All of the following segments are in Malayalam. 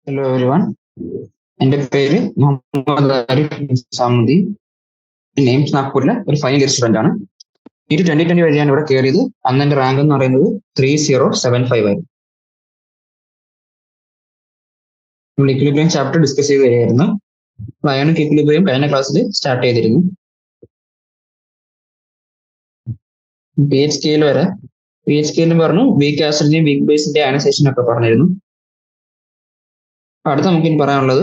ഹലോ എവരിവൺ, എൻ്റെ പേര് മുഹമ്മദ് ആരിഫ് സാമുദ്ദീൻ. എയിംസ് നാഗ്പൂരിലെ ഒരു ഫൈനൽ ഇയർ സ്റ്റുഡന്റ് ആണ്. ഈ 2020 വഴിയാണ് ഇവിടെ കയറിയത്. അന്ന് എൻ്റെ റാങ്ക് എന്ന് പറയുന്നത് 3075 ആയിരുന്നു. നമ്മൾ ഇക്വിലിബ്രിയം ചാപ്റ്റർ ഡിസ്കസ് ചെയ്ത് വരികയായിരുന്നു. അയോണിക് ഇക്വിലിബ്രിയം കഴിഞ്ഞ ക്ലാസ്സിൽ സ്റ്റാർട്ട് ചെയ്തിരുന്നു. പി എച്ച് സ്കെയിൽ പറഞ്ഞു, വീക്ക് ആസിഡിന്റെയും വീക്ക് ബേസിന്റെ അയനൈസേഷൻ ഒക്കെ പറഞ്ഞിരുന്നു. അടുത്ത നമുക്ക് ഇനി പറയാനുള്ളത്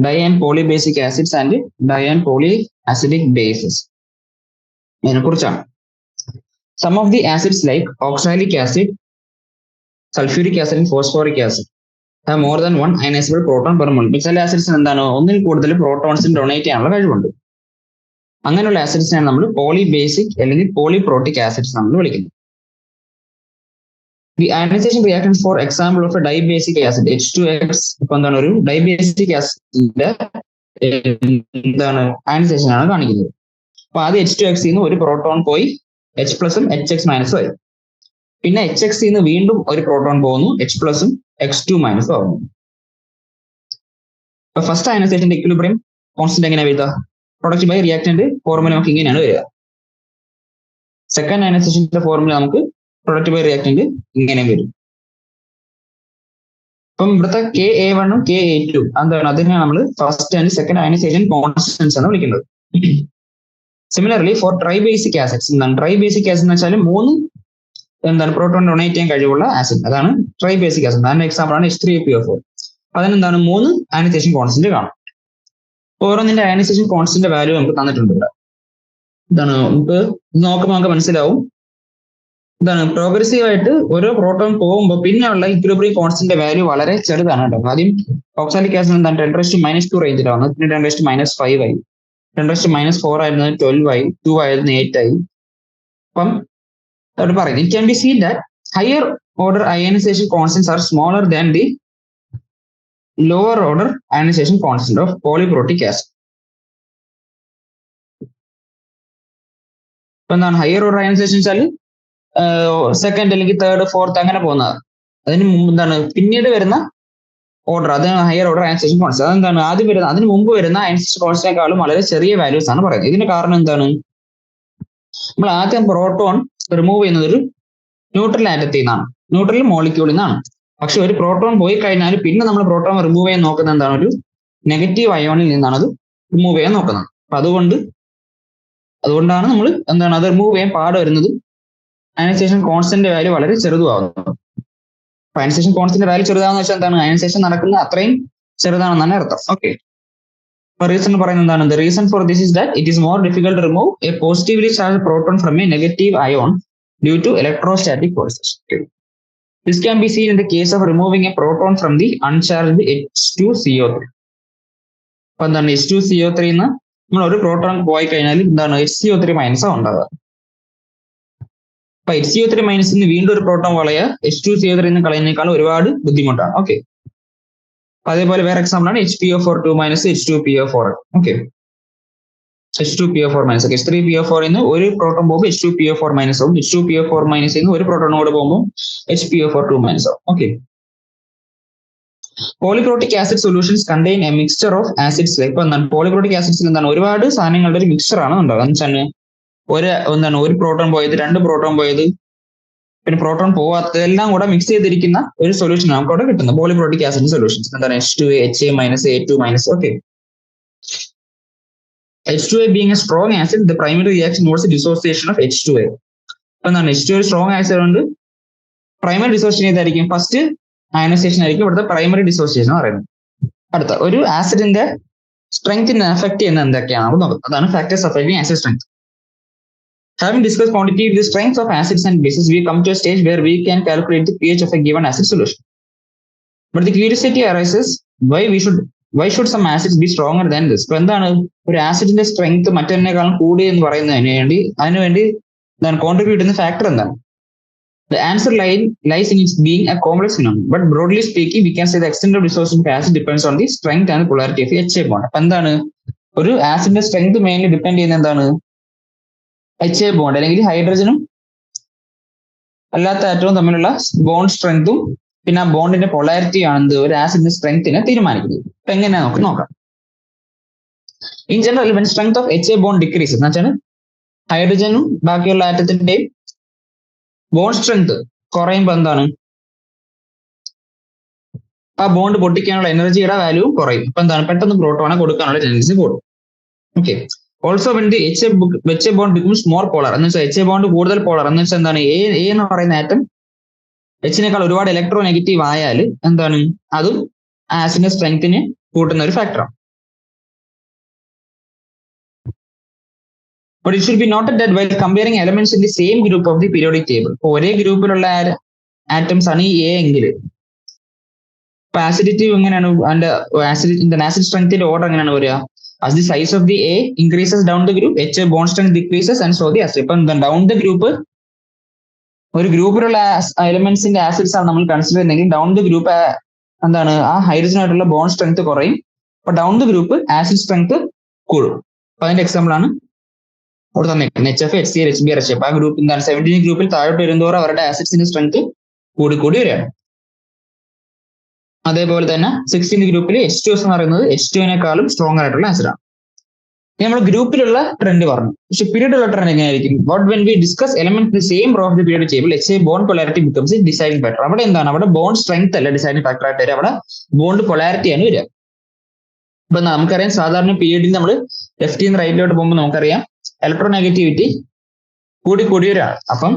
di and poly basic acids and di and poly acidic bases ഇതിനെ കുറിച്ചാണ്. Some of the acids like oxalic acid, sulphuric acid and phosphoric acid have more than one ionizable proton per molecule. ചില ആസിഡ്സിന് എന്താണ് ഒന്നിൽ കൂടുതൽ പ്രോട്ടോൺസിന് ഡൊണേറ്റ് ചെയ്യാനുള്ള കഴിവുണ്ട്. അങ്ങനെയുള്ള ആസിഡ്സിനാണ് നമ്മൾ പോളി ബേസിക് അല്ലെങ്കിൽ പോളിപ്രോട്ടിക് ആസിഡ്സ് നമ്മൾ വിളിക്കുന്നത്. The ionization reaction for example of a dibasic acid H2X ഇപ്പൊ എന്താണ് ഒരു ഡൈബേസിക് ആസിഡിന്റെ എന്താണ് അയനൈസേഷൻ ആണ് കാണിക്കുന്നത്. അപ്പൊ ആദ്യം H2X നിന്ന് ഒരു പ്രോട്ടോൺ പോയി H പ്ലസും HX മൈനസും ആയി. പിന്നെ HX നിന്ന് വീണ്ടും ഒരു പ്രോട്ടോൺ പോകുന്നു, H പ്ലസും X2 മൈനസും ആവുന്നു. അപ്പൊ ഫസ്റ്റ് അയനൈസേഷന്റെ ഇക്വിലിബ്രിയം കോൺസ്റ്റന്റ് എങ്ങനെ എഴുതുക? പ്രൊഡക്റ്റ് ബൈ റിയാക്ടന്റ് ഫോർമുല നമുക്ക് ഇങ്ങനെയാണ് വരിക. സെക്കൻഡ് അയനൈസേഷന്റെ ഫോർമുല നമുക്ക് പ്രൊഡക്റ്റ് ബൈ റിയാക്ടന്റ് ഇങ്ങനെ വരും. അപ്പം ഇവിടുത്തെ Ka1 ഉം Ka2 എന്താണ് അതിനെയാണ് നമ്മൾ first and second ionisation constants എന്ന് വിളിക്കുന്നത്. സിമിലർലി ഫോർ ട്രൈബേസിക് ആസിഡ്സ് എന്താണ് ട്രൈബേസിക് ആസിഡ് എന്ന് വെച്ചാൽ മൂന്ന് എന്താണ് പ്രോട്ടോൺ ഡൊണേറ്റ് ചെയ്യാൻ കഴിവുള്ള ആസിഡ്, അതാണ് ട്രൈബേസിക് ആസിഡ്. അതിന്റെ എക്സാമ്പിൾ ആണ് H3PO4. അതിനെന്താണ് മൂന്ന് അയനൈസേഷൻ കോൺസ്റ്റന്റ് കാണും. ഓരോന്നിന്റെ അയനൈസേഷൻ കോൺസ്റ്റന്റ് വാല്യൂ നമുക്ക് തന്നിട്ടുണ്ട് ഇവിടെ. ഇതാണ് നമുക്ക് നോക്കുമ്പോൾ നമുക്ക് മനസ്സിലാവും. ഇതാണ് പ്രോഗ്രസീവ് ആയിട്ട് ഓരോ പ്രോട്ടോൺ പോകുമ്പോൾ പിന്നെയുള്ള ഇക്വിലിബ്രിയം കോൺസ്റ്റന്റ് വാല്യൂ വളരെ ചെറുതാണ് കേട്ടോ. ആദ്യം ഓക്സാലിക് ആസിഡ് എന്താണ് 10⁻² റേഞ്ചിലാണ്, പിന്നെ 10⁻5 ആയി, 10⁻4 ആയിരുന്നത് 12 ആയി, 2 ആയിരുന്നു 8 ആയി. അപ്പം അവിടെ പറയുന്നത് it can be seen that higher order ionization constants are smaller than the lower order ionization constant of polyprotic acid. ഇപ്പൊ എന്താണ് ഹയർ ഓർഡർ അയനൈസേഷൻ വെച്ചാൽ സെക്കൻഡ് അല്ലെങ്കിൽ തേർഡ് ഫോർത്ത് അങ്ങനെ പോകുന്നത്. അതിന് മുമ്പ് എന്താണ് പിന്നീട് വരുന്ന ഓർഡർ, അതാണ് ഹയർ ഓർഡർ അയനൈസേഷൻ കോൺസ്റ്റന്റ്. അതെന്താണ് ആദ്യം വരുന്ന അതിന് മുമ്പ് വരുന്ന അയനൈസേഷൻ കോൺസ്റ്റന്റിനേക്കാളും വളരെ ചെറിയ വാല്യൂസ് ആണ് പറയുന്നത്. ഇതിന്റെ കാരണം എന്താണ്? നമ്മൾ ആദ്യം പ്രോട്ടോൺ റിമൂവ് ചെയ്യുന്നത് ഒരു ന്യൂട്രൽ ആറ്റത്തിൽ നിന്നാണ്, ന്യൂട്രൽ മോളിക്യൂളിൽ നിന്നാണ്. പക്ഷെ ഒരു പ്രോട്ടോൺ പോയി കഴിഞ്ഞാൽ പിന്നെ നമ്മൾ പ്രോട്ടോൺ റിമൂവ് ചെയ്യാൻ നോക്കുന്നത് എന്താണ് ഒരു നെഗറ്റീവ് അയോണിൽ നിന്നാണ് അത് റിമൂവ് ചെയ്യാൻ നോക്കുന്നത്. അപ്പൊ അതുകൊണ്ടാണ് നമ്മൾ എന്താണ് അത് റിമൂവ് ചെയ്യാൻ പാട് വരുന്നത്. അയനൈസേഷൻ കോൺസ്റ്റന്റ് വാല്യൂ വളരെ ചെറുതാവുന്നു. അപ്പൊ അയനൈസേഷൻ കോൺസ്റ്റന്റ് വാല്യൂ ചെറുതാണെന്ന് വെച്ചാൽ എന്താണ് അയനൈസേഷൻ നടക്കുന്ന അത്രയും ചെറുതാണെന്നാണ് അർത്ഥം. ഓക്കെ, അപ്പൊ റീസൺ പറയുന്നത് എന്താണ്? The reason for this is that it is more difficult to remove a positively charged proton from a negative ion due to electrostatic forces. This can be seen in the case of removing a proton from the uncharged H2CO3. അപ്പൊ എന്താണ് H2CO3 ന്ന് നമ്മൾ ഒരു പ്രോട്ടോൺ പോയി കഴിഞ്ഞാൽ എന്താണ് HCO3 മൈനസാണ് ഉണ്ടാവുക. അപ്പൊ HCO3 മൈനസിൽ നിന്ന് വീണ്ടും ഒരു പ്രോട്ടോൺ കളയുക H2CO3 കളയുന്നതിനേക്കാൾ ഒരുപാട് ബുദ്ധിമുട്ടാണ്. ഓക്കെ, അതേപോലെ വേറെ എക്സാമ്പിൾ ആണ് HPO4 minus H2PO4. Okay, H2PO4 minus H3PO4 നിന്ന് ഒരു പ്രോട്ടോൺ പോകുമ്പോൾ H2PO4 മൈനസ് ആവും, H2PO4 മൈനസിൽ നിന്ന് ഒരു പ്രോട്ടോൺ കൂടെ പോകുമ്പോൾ HPO4 മൈനസ് ആവും. Okay, polyprotic acid solutions contain a mixture of acids. ഇപ്പൊ എന്താണ് പോളിപ്രോട്ടിക് ആസിഡ്സിൽ എന്താണ് ഒരുപാട് സാധനങ്ങളുടെ ഒരു മിക്സ്ചർ ആണ് ഉണ്ടാവുക. എന്ന് വെച്ചാൽ ഒരു പ്രോട്ടോൺ പോയത്, രണ്ട് പ്രോട്ടോൺ പോയത്, പിന്നെ പ്രോട്ടോൺ പോവാത്തത് എല്ലാം കൂടെ മിക്സ് ചെയ്തിരിക്കുന്ന ഒരു സൊല്യൂഷൻ നമുക്ക് അവിടെ കിട്ടുന്നത് പോളിപ്രോട്ടിക് ആസിഡ് സൊല്യൂഷൻസ്. എന്താണ് H2A, HA minus A2 minus. Okay, H2A being a strong acid, the primary reaction was a dissociation of H2A. അപ്പൊ എന്താണ് H2A സ്ട്രോങ് ആസിഡ് കൊണ്ട് പ്രൈമറി ഡിസോസിയേഷൻ ഏതായിരിക്കും? ഫസ്റ്റ് അയനൈസേഷൻ ആയിരിക്കും ഇവിടുത്തെ പ്രൈമറി ഡിസോസിയേഷൻ പറയുന്നത്. അടുത്ത ഒരു ആസിഡിന്റെ സ്ട്രെങ്തിനെ അഫക്ട് ചെയ്യുന്ന എന്തൊക്കെയാണ് നമുക്ക് നോക്കാം. അതാണ് factors affecting acid strength. Having discussed quantitatively the strengths of acids and bases, we come to a stage where we can calculate the pH of a given acid solution. But the curiosity arises, why should some acids be stronger than this? ഇപ്പൊ എന്താണ് ഒരു ആസിഡിന്റെ സ്ട്രെങ്ത് മറ്റൊന്നിനേക്കാളും കൂടി എന്ന് അതിനുവേണ്ടി കോൺട്രിബ്യൂട്ട് ചെയ്യുന്ന ഫാക്ടർ എന്താണ്? The answer lies in its being a complex phenomenon. But broadly speaking, we can say the extent of dissociation of acid depends on the strength and polarity of the HA bond. അപ്പൊ എന്താണ് ഒരു ആസിഡിന്റെ സ്ട്രെങ്ത് മെയിൻലി ഡിപ്പെൻഡ് ചെയ്യുന്ന എന്താണ്? HA ബോണ്ട് അല്ലെങ്കിൽ ഹൈഡ്രജനും അല്ലാത്ത ആറ്റവും തമ്മിലുള്ള ബോണ്ട് സ്ട്രെങ്തും പിന്നെ ആ ബോണ്ടിന്റെ പൊളാരിറ്റി ആണ് ഒരു ആസിഡിന്റെ സ്ട്രെങ്തിനെ തീരുമാനിക്കുന്നത്. അപ്പൊ എങ്ങനെയാ നമുക്ക് നോക്കാം. In general when strength of HA bond decrease എന്ന് വെച്ചാൽ ഹൈഡ്രജനും ബാക്കിയുള്ള ആറ്റത്തിന്റെയും ബോണ്ട് സ്ട്രെങ്ത് കുറയുമ്പോൾ എന്താണ് ആ ബോണ്ട് പൊട്ടിക്കാനുള്ള എനർജിയുടെ വാല്യൂ കുറയും. അപ്പൊ എന്താണ് പെട്ടെന്ന് പ്രോട്ടോണെ കൊടുക്കാനുള്ള ടെൻഡൻസി കൂടും. Okay. Also when the HA bond becomes more pallor എന്ന് വെച്ചാൽ HA ബോണ്ട് കൂടുതൽ പോളർ എന്ന് വെച്ചാൽ എന്താണ് എ എന്ന് പറയുന്ന ആറ്റം എച്ചിനേക്കാൾ ഒരുപാട് ഇലക്ട്രോ നെഗറ്റീവ് ആയാൽ എന്താണ് അതും ആസിഡിന്റെ സ്ട്രെങ്തിന് കൂട്ടുന്ന ഒരു ഫാക്ടറാണ്. But it should be noted that while comparing elements in the same group of the periodic table, ഒരേ ഗ്രൂപ്പിലുള്ള ആറ്റംസ് ആണ് ഈ എ എങ്കിൽ ഇപ്പൊ ആസിഡിറ്റി എങ്ങനെയാണ് അതിന്റെ ആസിഡ് സ്ട്രെങ്ത്തിന്റെ ഓർഡർ എങ്ങനെയാണ് വരിക? As the size of the A increases down the group, HA bond strength decreases and so the acid. ഇപ്പം ഡൗൺ ദ ഗ്രൂപ്പ് ഒരു ഗ്രൂപ്പിലുള്ള എലിമെന്റ്സിന്റെ ആസിഡ്സ് ആണ് നമ്മൾ കൺസിഡർ ചെയ്യുന്നതെങ്കിൽ ഡൗൺ ദ ഗ്രൂപ്പ് എന്താണ് ആ ഹൈഡ്രജനായിട്ടുള്ള ബോണ്ട് സ്ട്രെങ്ത് കുറയും. അപ്പൊ down the group acid strength കൂടും. അപ്പൊ അതിന്റെ എക്സാമ്പിൾ ആണ് അവിടെ തന്നിരിക്കുന്നത് HF, HCl, HBr, HF. ആ ഗ്രൂപ്പ് എന്താണ് 17 ഗ്രൂപ്പിൽ താഴോട്ട് വരുന്നതോറും അവരുടെ ആസിഡ്സിന്റെ സ്ട്രെങ്ത് കൂടി വരികയാണ്. അതേപോലെ തന്നെ 16 ഗ്രൂപ്പിൽ H2S എന്ന് പറയുന്നത് H2നേക്കാളും സ്ട്രോങ് ആയിട്ടുള്ള ആസിഡാണ്. നമ്മൾ ഗ്രൂപ്പിലുള്ള ട്രെൻഡ് പറഞ്ഞു. പക്ഷെ പീരിയഡുള്ള ട്രെൻഡ് എങ്ങനെയായിരിക്കും? What when we discuss element the same row of the period table HA bond polarity becomes deciding factor. അവിടെ എന്താണ് അവിടെ ബോണ്ട് സ്ട്രെങ്ത് അല്ല ഡിസൈഡിംഗ് ഫാക്ടർ ആയിട്ട് വരിക, അവിടെ ബോണ്ട് പൊളാരിറ്റിയാണ് വരിക. ഇപ്പൊ നമുക്കറിയാം സാധാരണ പീരിയഡിൽ നമ്മൾ ലെഫ്റ്റിൽ നിന്ന് റൈറ്റിലോട്ട് പോകുമ്പോൾ നമുക്കറിയാം ഇലക്ട്രോനെഗറ്റിവിറ്റി കൂടി വരികയാണ്. അപ്പം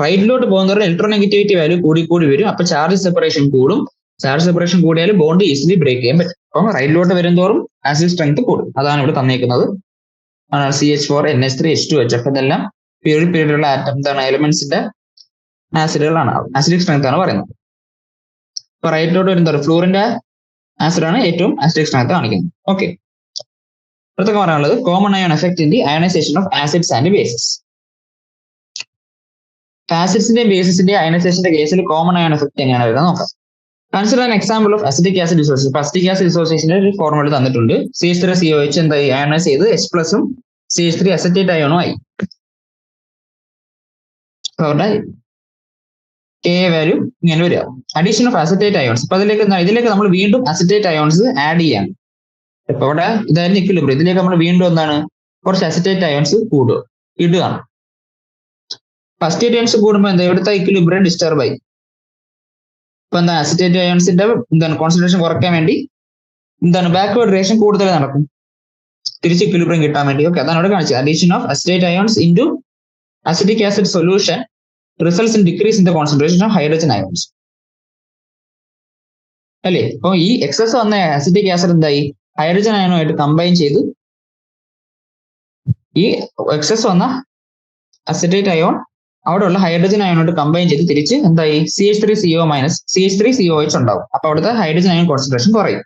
റൈറ്റിലോട്ട് പോകുന്നവരുടെ ഇലക്ട്രോനെഗറ്റിവിറ്റി വാല്യൂ കൂടി വരും. അപ്പൊ ചാർജ് സെപ്പറേഷൻ കൂടും. ചാർജ് സെപ്പറേഷൻ കൂടിയാൽ ബോണ്ട് ഈസിലി ബ്രേക്ക് ചെയ്യാൻ പറ്റും. അപ്പം റൈറ്റിലോട്ട് വരുന്നതോറും ആസിഡ് സ്ട്രെങ്ത് കൂടും. അതാണ് ഇവിടെ തന്നേക്കുന്നത്. CH4, NH3, H2, HF ഇതെല്ലാം പീരിയഡുള്ള ആറ്റം എന്താണ് എലിമെന്റ്സിന്റെ ആസിഡുകളാണ്. ആസിഡിക് സ്ട്രെങ്ത് ആണ് പറയുന്നത്. ഇപ്പൊ റൈറ്റിലോട്ട് വരുന്നത് ഫ്ലൂറിന്റെ ആസിഡാണ് ഏറ്റവും ആസിഡിക് സ്ട്രെങ്ത് കാണിക്കുന്നത്. ഓക്കെ. അടുത്തൊക്കെ പറയാനുള്ളത് common ion effect in the ionization of acids and bases. ആസിഡ്സിന്റെയും ബേസിന്റെ അയണൈസേഷന്റെ കേസിൽ കോമൺ അയോൺ എഫക്ട് എങ്ങനെയാണ് വരുന്നത് നോക്കാം. Consider an example of acetic acid dissociation. Acetic acid ഡിസോസിയേഷന്റെ ഒരു ഫോർമുല തന്നിട്ടുണ്ട്. CH3COH എന്തായി അയണൈസ് ചെയ്ത് H+ഉം CH3 അസറ്റേറ്റ് അയോണും ആയി. അവരുടെ K വാല്യൂ ഇങ്ങനെ വരിക. Addition of acetate ions. അപ്പൊ ഇതിലേക്ക് നമ്മൾ വീണ്ടും അസറ്റേറ്റ് അയോൺസ് ആഡ് ചെയ്യാം. ഇപ്പൊ ഇവിടെ ഇതായിരുന്നു ഇക്വിലിബ്രിയം. ഇതിലേക്ക് നമ്മൾ വീണ്ടും എന്താണ് കുറച്ച് അസറ്റേറ്റ് അയോൺസ് ഇടുകയാണ്. അസറ്റേറ്റ് അയോൺസ് കൂടുമ്പോൾ എന്താ ഇവിടുത്തെ ഇക്വിലിബ്രിയം ഡിസ്റ്റർബ് ആയി. ഇപ്പൊ എന്താ അസറ്റേറ്റ് അയോൺസിന്റെ എന്താണ് കോൺസെൻട്രേഷൻ കുറയ്ക്കാൻ വേണ്ടി എന്താണ് ബാക്ക്വേർഡ് റിയാക്ഷൻ കൂടുതൽ നടക്കും തിരിച്ച് ഇക്വിലിബ്രിയം കിട്ടാൻ വേണ്ടി. ഓക്കെ, അതാണ് ഇവിടെ കാണിച്ചത്. Addition of acetate ions into acidic acid solution results in decrease in the concentration of hydrogen ions. അല്ലേ? അപ്പൊ ഈ എക്സസ് വന്ന അസിഡിക് ആസിഡ് എന്തായി ഹൈഡ്രജൻ അയോണുമായിട്ട് കമ്പൈൻ ചെയ്ത് ഈ എക്സസ് വന്ന അസറ്റേറ്റ് അയോൺ അവിടെയുള്ള ഹൈഡ്രജൻ അയോണോട് കമ്പൈൻ ചെയ്ത് തിരിച്ച് എന്തായി CH3CO മൈനസ് CH3COH ഉണ്ടാവും. അപ്പൊ അവിടുത്തെ ഹൈഡ്രജൻ അയോൺ കോൺസെൻട്രേഷൻ കുറയും.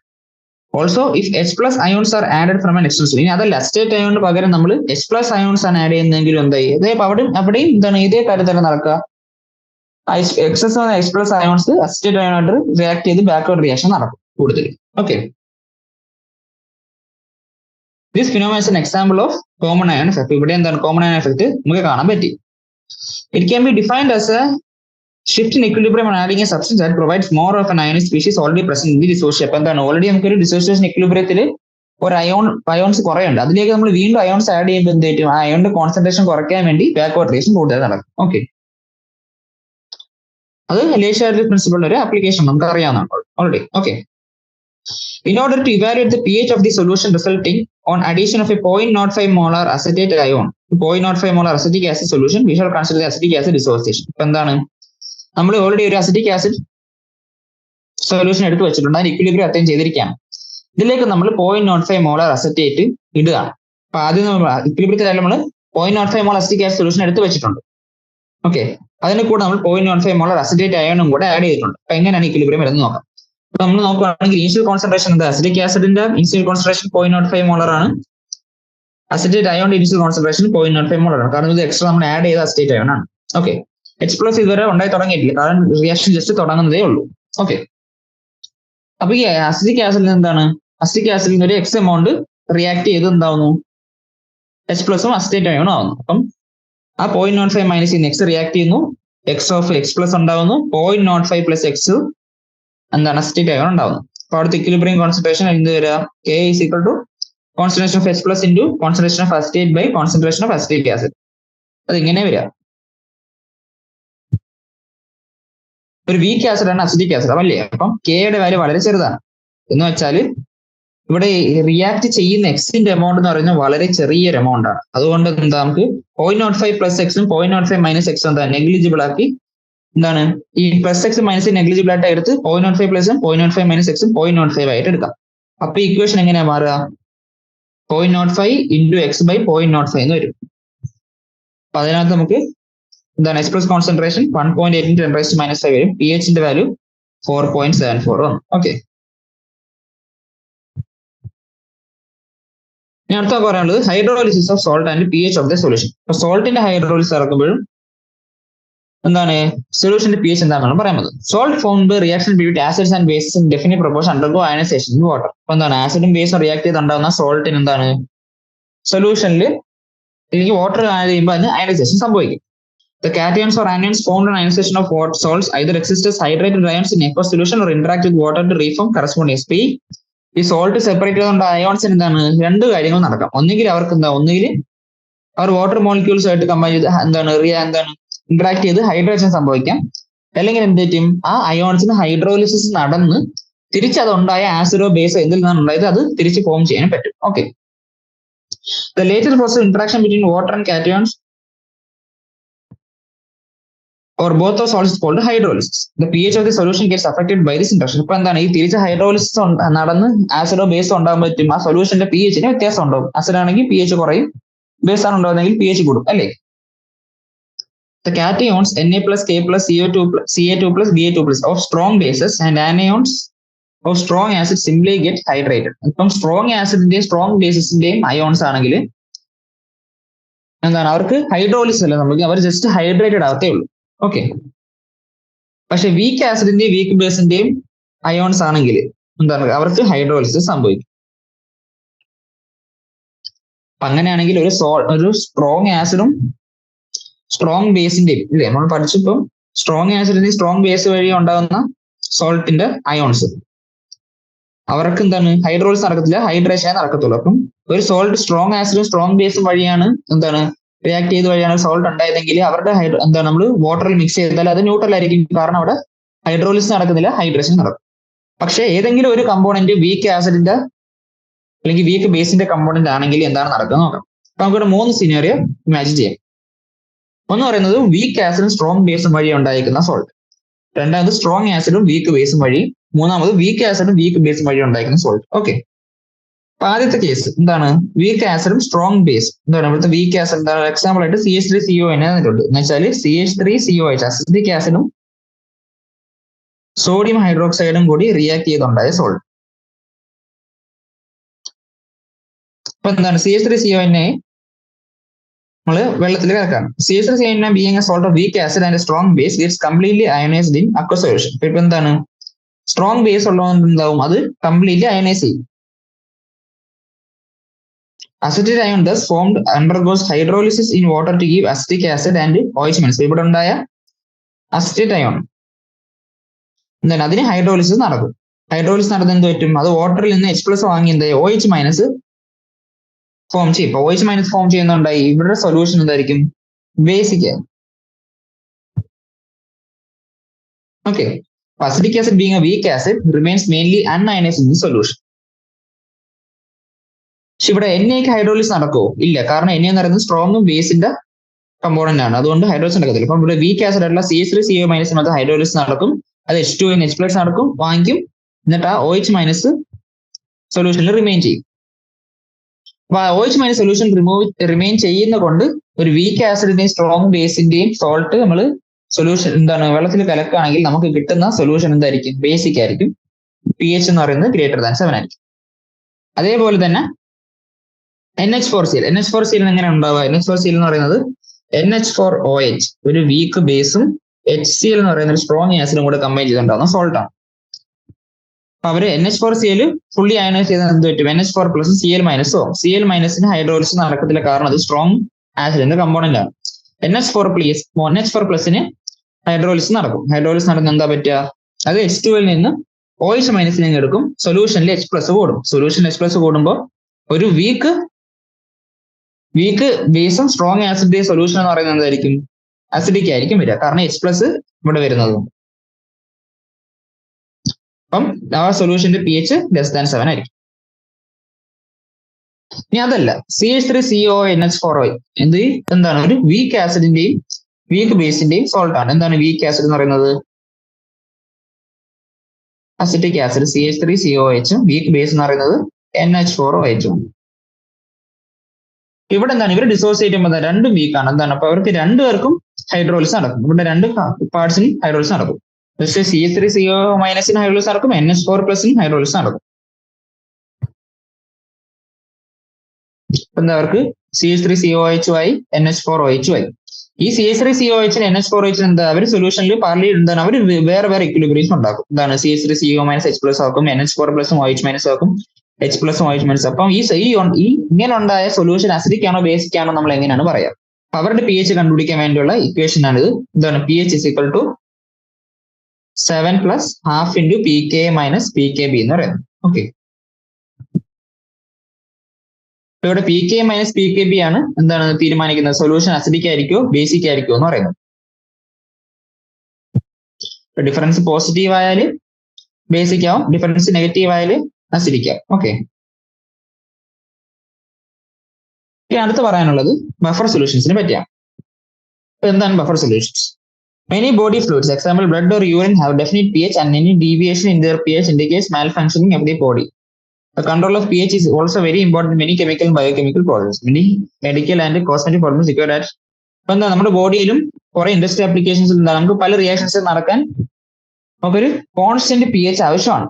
Also if H+ ions are added from an extension. ഇനി അതല്ല അസറ്റേറ്റ് അയോണിന് പകരം നമ്മൾ H+ അയോൺസ് ആണ് ആഡ് ചെയ്യുന്നതെങ്കിലും എന്തായി അവിടെയും എന്താണ് ഇതേ കാര്യം തന്നെ നടക്കുക. എക്സസ് വന്ന H+ അയോൺസ് അസറ്റേറ്റ് അയോണായിട്ട് റിയാക്ട് ചെയ്ത് ബാക്ക്വേർഡ് റിയാക്ഷൻ നടക്കും കൂടുതൽ. Okay, this phenomena is an example of common ion effect. ഇവിടെ എന്താണ് കോമൺ അയോൺ എഫക്ട് നമുക്ക് കാണാൻ പറ്റി. It can be defined as a shift in equilibrium and adding a substance that provides more of an ionic species already present in the dissociation. അപ്പൊ എന്താണ് ഓൾറെഡി നമുക്കൊരു ഡിസോസിയേഷൻ ഇക്വിലിബ്രിയത്തിൽ ഒരു അയോൺസ് കുറയുണ്ട്. അതിലേക്ക് നമ്മൾ വീണ്ടും അയോൺസ് ആഡ് ചെയ്യുമ്പോൾ എന്ത് പറ്റും? ആ അയോണിന്റെ കോൺസെൻട്രേഷൻ കുറയ്ക്കാൻ വേണ്ടി ബാക്ക്വേർഡ് റിയാക്ഷൻ കൂടുതൽ നടക്കും. ഓക്കെ, അത് ലേഷാർഡ് പ്രിൻസിപ്പിളിന്റെ ഒരു ആപ്ലിക്കേഷൻ നമുക്ക് അറിയാവുന്നതാണ് already. Okay, in order to evaluate the pH of the solution resulting on addition of a 0.05 molar acetate ion to 0.05 molar acetic acid solution, we shall consider the acetic acid dissociation. ഇപ്പൊ എന്താണ് നമ്മൾ ഓൾറെഡി ഒരു അസിറ്റിക് ആസിഡ് സൊല്യൂഷൻ എടുത്ത് വെച്ചിട്ടുണ്ട്, അതിന് ഇക്വിലിബ്രിയം അറ്റൈൻ ചെയ്തിരിക്കുകയാണ്. ഇതിലേക്ക് നമ്മൾ 0.05 മോളാർ അസറ്റേറ്റ് ഇടുകയാണ്. അപ്പൊ ആദ്യം ഇക്വിലിബ്രിയത്തിലായാലും നമ്മൾ 0.05 മോളാർ അസിറ്റിക് ആസിഡ് സൊല്യൂഷൻ എടുത്ത് വെച്ചിട്ടുണ്ട്. ഓക്കെ, അതിന് കൂടെ നമ്മൾ 0.05 മോളാർ അസറ്റേറ്റ് അയോണും കൂടെ ആഡ് ചെയ്തിട്ടുണ്ട്. അപ്പൊ എങ്ങനെയാണ് ഇക്വിലിബ്രിയം വരുന്നത് നോക്കാം. അപ്പൊ നമ്മൾ നോക്കുകയാണെങ്കിൽ ഇനിഷ്യൽ കോൺസെൻട്രേഷൻ എന്താ? അസിറ്റിക് ആസിഡിന്റെ ഇനിഷ്യൽ കോൺസെൻട്രേഷൻ 0.05 മോളർ ആണ്. അസറ്റേറ്റ് അയോണിന്റെ ഇനിഷ്യൽ കോൺസെൻട്രേഷൻ 0.05 മോളർ ആണ്. കാരണം ഇത് എക്സ്ട്രാ നമ്മൾ ആഡ് ചെയ്ത അസറ്റേറ്റ് അയോൺ ആണ്. ഓക്കെ, H+ ഇതുവരെ ഉണ്ടായി തുടങ്ങിയിട്ടില്ല, കാരണം റിയാക്ഷൻ ജസ്റ്റ് തുടങ്ങുന്നതേ ഉള്ളൂ. ഓക്കെ, അപ്പൊ ഈ അസിറ്റിക് ആസിഡിൽ എന്താണ്? അസിറ്റിക് ആസിഡിൽ ഒരു എക്സ് എമൗണ്ട് റിയാക്ട് ചെയ്ത് എന്താവുന്നു? H+ഉം അസറ്റേറ്റ് അയോണും ആവുന്നു. അപ്പം ആ 0.05 മൈനസ് നെക്സ്റ്റ് റിയാക്ട് ചെയ്യുന്നു, എക്സ് ഓഫ് എക്സ് പ്ലസ് ഉണ്ടാവുന്നു, 0.05 പ്ലസ് എക്സ് എന്താണ് അസിറ്റിക് അയോൺ ഉണ്ടാവുന്നു. അപ്പൊ അവിടുത്തെ ഇക്വിലിബ്രിയം കോൺസെൻട്രേഷൻ എന്ത് വരിക? K is equal to concentration of H plus into concentration of acetate by concentration of acetic acid. അത് ഇങ്ങനെ വരിക. ഒരു വീക്ക് ആസിഡ് ആണ് അസിറ്റിക് ആസിഡ് അല്ലേ? അപ്പം കെയുടെ വാല്യൂ വളരെ ചെറുതാണ്. എന്ന് വെച്ചാൽ ഇവിടെ റിയാക്ട് ചെയ്യുന്ന എക്സിന്റെ എമൗണ്ട് എന്ന് പറയുന്നത് വളരെ ചെറിയൊരു എമൗണ്ട് ആണ്. അതുകൊണ്ട് എന്താ നമുക്ക് 0.05 പ്ലസ് എക്സും 0.05 മൈനസ് എക്സും എന്താ നെഗ്ലിജിബിൾ ആക്കി എന്താണ് ഈ പ്ലസ് എക്സ് മൈനസ് നെഗ്ലിജിബിൾ ആയിട്ട് എടുത്ത് 0.05 പ്ലസും 0.05 മൈനസ് എക്സും 0.05 ആയിട്ട് എടുക്കാം. അപ്പൊ ഇക്വേഷൻ എങ്ങനെയാ മാറുക? 0.05 ഇൻറ്റു എക്സ് ബൈ 0.05 എന്ന് വരും. അപ്പൊ അതിനകത്ത് നമുക്ക് എന്താണ് എക്സ് പ്ലസ് കോൺസെൻട്രേഷൻ 1.8 × 10⁻⁵ വരും. പി എച്ചിന്റെ വാല്യൂ 4.74 വന്നു. ഓക്കെ, ഇനി അടുത്ത പറയാനുള്ളത് hydrolysis of salt and P H of the solution. അപ്പൊ സോൾട്ടിന്റെ ഹൈഡ്രോളിസിസ് ഇറക്കുമ്പോഴും എന്താണ് സൊല്യൂഷന്റെ പി എച്ച് എന്താണെന്നാണ് പറയുന്നത്. Salt formed reaction between acids and bases in definite proportion undergo ionisation in water. അപ്പൊ എന്താണ് ആസിഡും ബേസും റിയാക്ട് ചെയ്തുണ്ടാകുന്ന സോൾട്ടിന് എന്താണ് സൊല്യൂഷനിൽ അല്ലെങ്കിൽ വാട്ടർ ആഡ് ചെയ്യുമ്പോൾ അതിന് അയനൈസേഷൻ സംഭവിക്കും. The cations or anions formed on ionization of water salts either exist as hydrated ions in aqueous solution or interact with water to reform corresponding SP. ഈ സോൾട്ട് സെപ്പറേറ്റ് ചെയ്തുകൊണ്ട് അയോൺസിന് എന്താണ് രണ്ട് കാര്യങ്ങൾ നടക്കാം. ഒന്നുകിൽ അവർക്ക് ഒന്നുകിൽ അവർ വാട്ടർ മോളിക്യൂൾസ് ആയിട്ട് കമ്പൈൻ ചെയ്ത് എന്താണ് ഇന്ററാക്ട് ചെയ്ത് ഹൈഡ്രേഷൻ സംഭവിക്കാം. അല്ലെങ്കിൽ എന്ത് പറ്റും? ആ അയോൺസിന് ഹൈഡ്രോളിസിസ് നടന്ന് തിരിച്ചതുണ്ടായ ആസിഡോ ബേസോ എന്തിൽ നിന്നാണ് ഉണ്ടായത് അത് തിരിച്ച് ഫോം ചെയ്യാൻ പറ്റും. Okay, the later process of interaction between water and cations or both of salts is called hydrolysis. The pH of the solution gets affected by this interaction. ഇപ്പൊ എന്താണ് ഈ തിരിച്ച് ഹൈഡ്രോളിസിസ് നടന്ന് ആസിഡോ ബേസോ ഉണ്ടാകുമ്പോൾ പറ്റും ആ സൊല്യൂഷന്റെ പി എച്ചിന് വ്യത്യാസം ഉണ്ടാവും. ആസിഡ് ആണെങ്കിൽ പി എച്ച് കുറയും, ബേസ് ആണ് ഉണ്ടാകുന്നെങ്കിൽ പി എച്ച് കൂടും അല്ലേ? The cations Na plus K plus Ca2 plus Ba2 plus of strong bases and anions of strong acid simply get hydrated. ഇപ്പം സ്ട്രോങ് ആസിഡിന്റെയും സ്ട്രോങ് ബേസിന്റെയും അയോൺസ് ആണെങ്കിൽ എന്താണ് അവർക്ക് ഹൈഡ്രോളിസിസ് അല്ല സംഭവിക്കും, അവർ ജസ്റ്റ് ഹൈഡ്രേറ്റഡ് ആവത്തേ ഉള്ളൂ. ഓക്കെ, പക്ഷെ വീക്ക് ആസിഡിന്റെയും വീക്ക് ബേസിന്റെയും അയോൺസ് ആണെങ്കിൽ എന്താണ് അവർക്ക് ഹൈഡ്രോളിസിസ് സംഭവിക്കും. അപ്പൊ അങ്ങനെയാണെങ്കിൽ ഒരു സ്ട്രോങ് ആസിഡും സ്ട്രോങ് ബേസിന്റെയും ഇല്ലേ നമ്മൾ പഠിച്ചപ്പം സ്ട്രോങ് ആസിഡിന്റെയും സ്ട്രോങ് ബേസ് വഴി ഉണ്ടാകുന്ന സോൾട്ടിന്റെ അയോൺസ് അവർക്ക് എന്താണ് ഹൈഡ്രോളിസിസ് നടക്കത്തില്ല, ഹൈഡ്രേഷനേ നടക്കത്തുള്ളൂ. അപ്പം ഒരു സോൾട്ട് സ്ട്രോങ് ആസിഡും സ്ട്രോങ് ബേസും വഴിയാണ് എന്താണ് റിയാക്ട് ചെയ്ത് വഴിയാണ് സോൾട്ട് ഉണ്ടായതെങ്കിൽ അവരുടെ എന്താണ് നമ്മൾ വാട്ടറിൽ മിക്സ് ചെയ്താൽ അത് ന്യൂട്രൽ ആയിരിക്കും. കാരണം അവിടെ ഹൈഡ്രോളിസിസ് നടക്കുന്നില്ല, ഹൈഡ്രേഷൻ നടക്കും. പക്ഷെ ഏതെങ്കിലും ഒരു കമ്പോണന്റ് വീക്ക് ആസിഡിന്റെ അല്ലെങ്കിൽ വീക്ക് ബേസിന്റെ കമ്പോണന്റ് ആണെങ്കിൽ എന്താണ് നടക്കുന്നത് നോക്കാം. അപ്പൊ നമുക്കിവിടെ 3 സിനാരിയോ ഇമാജിൻ ചെയ്യാം. ഒന്ന് പറയുന്നത് വീക്ക് ആസിഡും സ്ട്രോങ് ബേസും വഴി ഉണ്ടായിരിക്കുന്ന സോൾട്ട്, രണ്ടാമത് സ്ട്രോങ് ആസിഡും വീക്ക് ബേസും വഴി, മൂന്നാമത് വീക്ക് ആസിഡും വീക്ക് ബേസും വഴി ഉണ്ടായിരിക്കുന്ന സോൾട്ട്. ഓക്കെ, അപ്പൊ ആദ്യത്തെ കേസ് എന്താണ് വീക്ക് ആസിഡും സ്ട്രോങ് ബേസ് എന്താണ് ഇവിടുത്തെ വീക്ക് ആസിഡ് എന്താണ് എക്സാമ്പിൾ ആയിട്ട് CH3CO തന്നിട്ടുണ്ട്. എന്ന് വെച്ചാൽ CH3COH അസിറ്റിക് ആസിഡും സോഡിയം ഹൈഡ്രോക്സൈഡും കൂടി റിയാക്ട് ചെയ്തുണ്ടായ സോൾട്ട്. അപ്പൊ എന്താണ് CH3CO നമ്മൾ വെള്ളത്തിൽ കലക്കാണ്. CH3CO being a salt of weak acid and a strong base gets completely ionized in aqueous solution. ഇപ്പൊ എന്താണ് സ്ട്രോങ് ബേസ് ഉള്ളതുകൊണ്ട് എന്താവും അത് കംപ്ലീറ്റ്ലി അയനൈസ് ചെയ്യും. Acetate ion thus formed undergoes hydrolysis in water to give acetic acid and OH minus. ഇവിടെ ഉണ്ടായ അസിറ്റേറ്റ് അയോൺ എന്താണ് അതിന് ഹൈഡ്രോളിസിസ് നടക്കും. ഹൈഡ്രോളിസിസ് നടന്ന് എന്ത് പറ്റും? അത് വാട്ടറിൽ നിന്ന് H+ വാങ്ങി എന്താ OH മൈനസ് ഫോം ചെയ്യും. ഇപ്പൊ OH മൈനസ് ഫോം ചെയ്യുന്നുണ്ടായി ഇവിടെ സൊല്യൂഷൻ എന്തായിരിക്കും? Basic. Okay, acetic acid being a weak acid remains mainly unionised in the solution. പക്ഷെ ഇവിടെ എണ്ണയ്ക്ക് ഹൈഡ്രോളിസിസ് നടക്കുമോ? ഇല്ല, കാരണം എണ്ണ എന്ന് പറയുന്നത് സ്ട്രോങ്ങും ബേസിന്റെ കമ്പോണന്റ് ആണ്, അതുകൊണ്ട് ഹൈഡ്രോളിസിസ് നടക്കത്തില്ല. അപ്പം ഇവിടെ വീക്ക് ആസിഡ് ആയിട്ടുള്ള CH3CO- ഹൈഡ്രോളിസിസ് നടക്കും, അത് H2 H+ നടക്കും, വാങ്ങിക്കും, എന്നിട്ട് ആ OH മൈനസ് സൊല്യൂഷനിൽ റിമെയിൻ ചെയ്യും. അപ്പൊ ആ OH മൈനസ് സൊല്യൂഷൻ റിമെയിൻ ചെയ്യുന്ന കൊണ്ട് ഒരു വീക്ക് ആസിഡിന്റെയും സ്ട്രോങ് ബേസിന്റെയും സോൾട്ട് നമ്മൾ സൊല്യൂഷൻ എന്താണ് വെള്ളത്തിൽ കലക്കുകയാണെങ്കിൽ നമുക്ക് കിട്ടുന്ന സൊല്യൂഷൻ എന്തായിരിക്കും? ബേസിക് ആയിരിക്കും. pH എന്ന് പറയുന്നത് >7 ആയിരിക്കും. അതേപോലെ തന്നെ NH4Cl എങ്ങനെ ഉണ്ടാവുക? NH4Cl എന്ന് പറയുന്നത് NH4OH ഒരു വീക്ക് ബേസും HCl എന്ന് പറയുന്ന ഒരു സ്ട്രോങ് ആസിഡും കൂടെ കമ്പൈൻ ചെയ്തിട്ടുണ്ടാവുന്ന സോൾട്ട് ആണ്. അപ്പൊ അവര് NH4Cl ഫുള്ളി അയനൈസ് ചെയ്താൽ എന്ത് പറ്റും? NH4+ Cl- ആവും. Cl- ഹൈഡ്രോളിസിസ് നടക്കത്തില്ല, കാരണം അത് സ്ട്രോങ് ആസിഡിന്റെ കമ്പോണന്റ് ആണ്. NH4+ ഹൈഡ്രോളിസിസ് നടക്കും. ഹൈഡ്രോളിസിസ് നടക്കുന്ന എന്താ പറ്റുക? അത് H2ൽ നിന്ന് OH മൈനസിലേക്ക് എടുക്കും. സൊല്യൂഷനിൽ H+ കൂടും. സൊല്യൂഷനിൽ H+ കൂടുമ്പോൾ ഒരു വീക്ക് ബേസും സ്ട്രോങ് ആസിഡ് സൊല്യൂഷൻ എന്ന് പറയുന്നത് എന്തായിരിക്കും? അസിഡിക് ആയിരിക്കും വരിക. കാരണം H+ ഇവിടെ വരുന്നത്. അപ്പം ആ സൊല്യൂഷന്റെ pH <7 ആയിരിക്കും. ഇനി അതല്ല, CH3CONH4OH എന്താണ്? ഒരു വീക്ക് ആസിഡിന്റെയും വീക്ക് ബേസിന്റെയും സോൾട്ട് ആണ്. എന്താണ് വീക്ക് ആസിഡ് എന്ന് പറയുന്നത്? Acetic acid CH3COH, weak base എന്ന് പറയുന്നത് NH4OH. ഇവിടെ എന്താണ്? ഇവർ ഡിസോസിയേറ്റ് ചെയ്യുമ്പോൾ രണ്ടും വീക്ക് ആണ്. എന്താണ്? അപ്പൊ അവർക്ക് രണ്ടുപേർക്കും ഹൈഡ്രോളിസിസ് നടക്കും. ഇവിടെ രണ്ട് പാർട്സിനും ഹൈഡ്രോളിസിസ് നടക്കും. പക്ഷേ CH3CO- ഹൈഡ്രോളിസിസ് നടക്കും, NH4+ ഹൈഡ്രോളിസിസ് നടക്കും. എന്താ അവർക്ക്? CH3COH ആയി, NH4OH ആയി. ഈ CH3COH NH4OH എന്താ? അവർ സൊല്യൂഷനിൽ പാർലി എന്താണ്? അവർ വേറെ വേറെ ഇക്വിലിബ്രിയം ഉണ്ടാക്കും. എന്താണ്? CH3CO- H+ ആക്കും, NH4+ OH- ആക്കും, H+ OH-. അപ്പം ഈ ഇങ്ങനെ ഉണ്ടായ സൊല്യൂഷൻ അസിഡിക് ആണോ ബേസിക് ആണോ നമ്മൾ എങ്ങനെയാണ് പറയാം? അപ്പൊ അവരുടെ pH കണ്ടുപിടിക്കാൻ വേണ്ടിയുള്ള ഇക്വേഷൻ ആണ് ഇത്. എന്താണ്? pH = 7 + ½ × pKa - pKb എന്ന് പറയുന്നത്. ഓക്കെ, ഇവിടെ pKa - pKb ആണ് എന്താണ് തീരുമാനിക്കുന്നത്? സൊല്യൂഷൻ അസിഡിക് ആയിരിക്കോ ബേസിക് ആയിരിക്കോ എന്ന് പറയുന്നത്. ഡിഫറൻസ് പോസിറ്റീവ് ആയാൽ ബേസിക് ആവും, ഡിഫറൻസ് നെഗറ്റീവ് ആയാൽ അസിഡിക് ആവും. ഓക്കെ, ഇനി അടുത്ത് പറയാനുള്ളത് ബഫർ സൊല്യൂഷൻസിനെ പറ്റിയാണ്. എന്താണ് buffer solutions? Many body fluids, example blood or urine, have definite pH, and any deviation in their pH indicates malfunctioning of the body. The control of pH is also very important in many chemical and biochemical processes. Many medical and cosmetic problems require that. ഇപ്പൊ എന്താ നമ്മുടെ ബോഡിയിലും കുറെ ഇൻഡസ്ട്രി ആപ്ലിക്കേഷൻസ് നമുക്ക് പല റിയാക്ഷൻസ് നടക്കാൻ നമുക്കൊരു കോൺസ്റ്റന്റ് pH ആവശ്യമാണ്.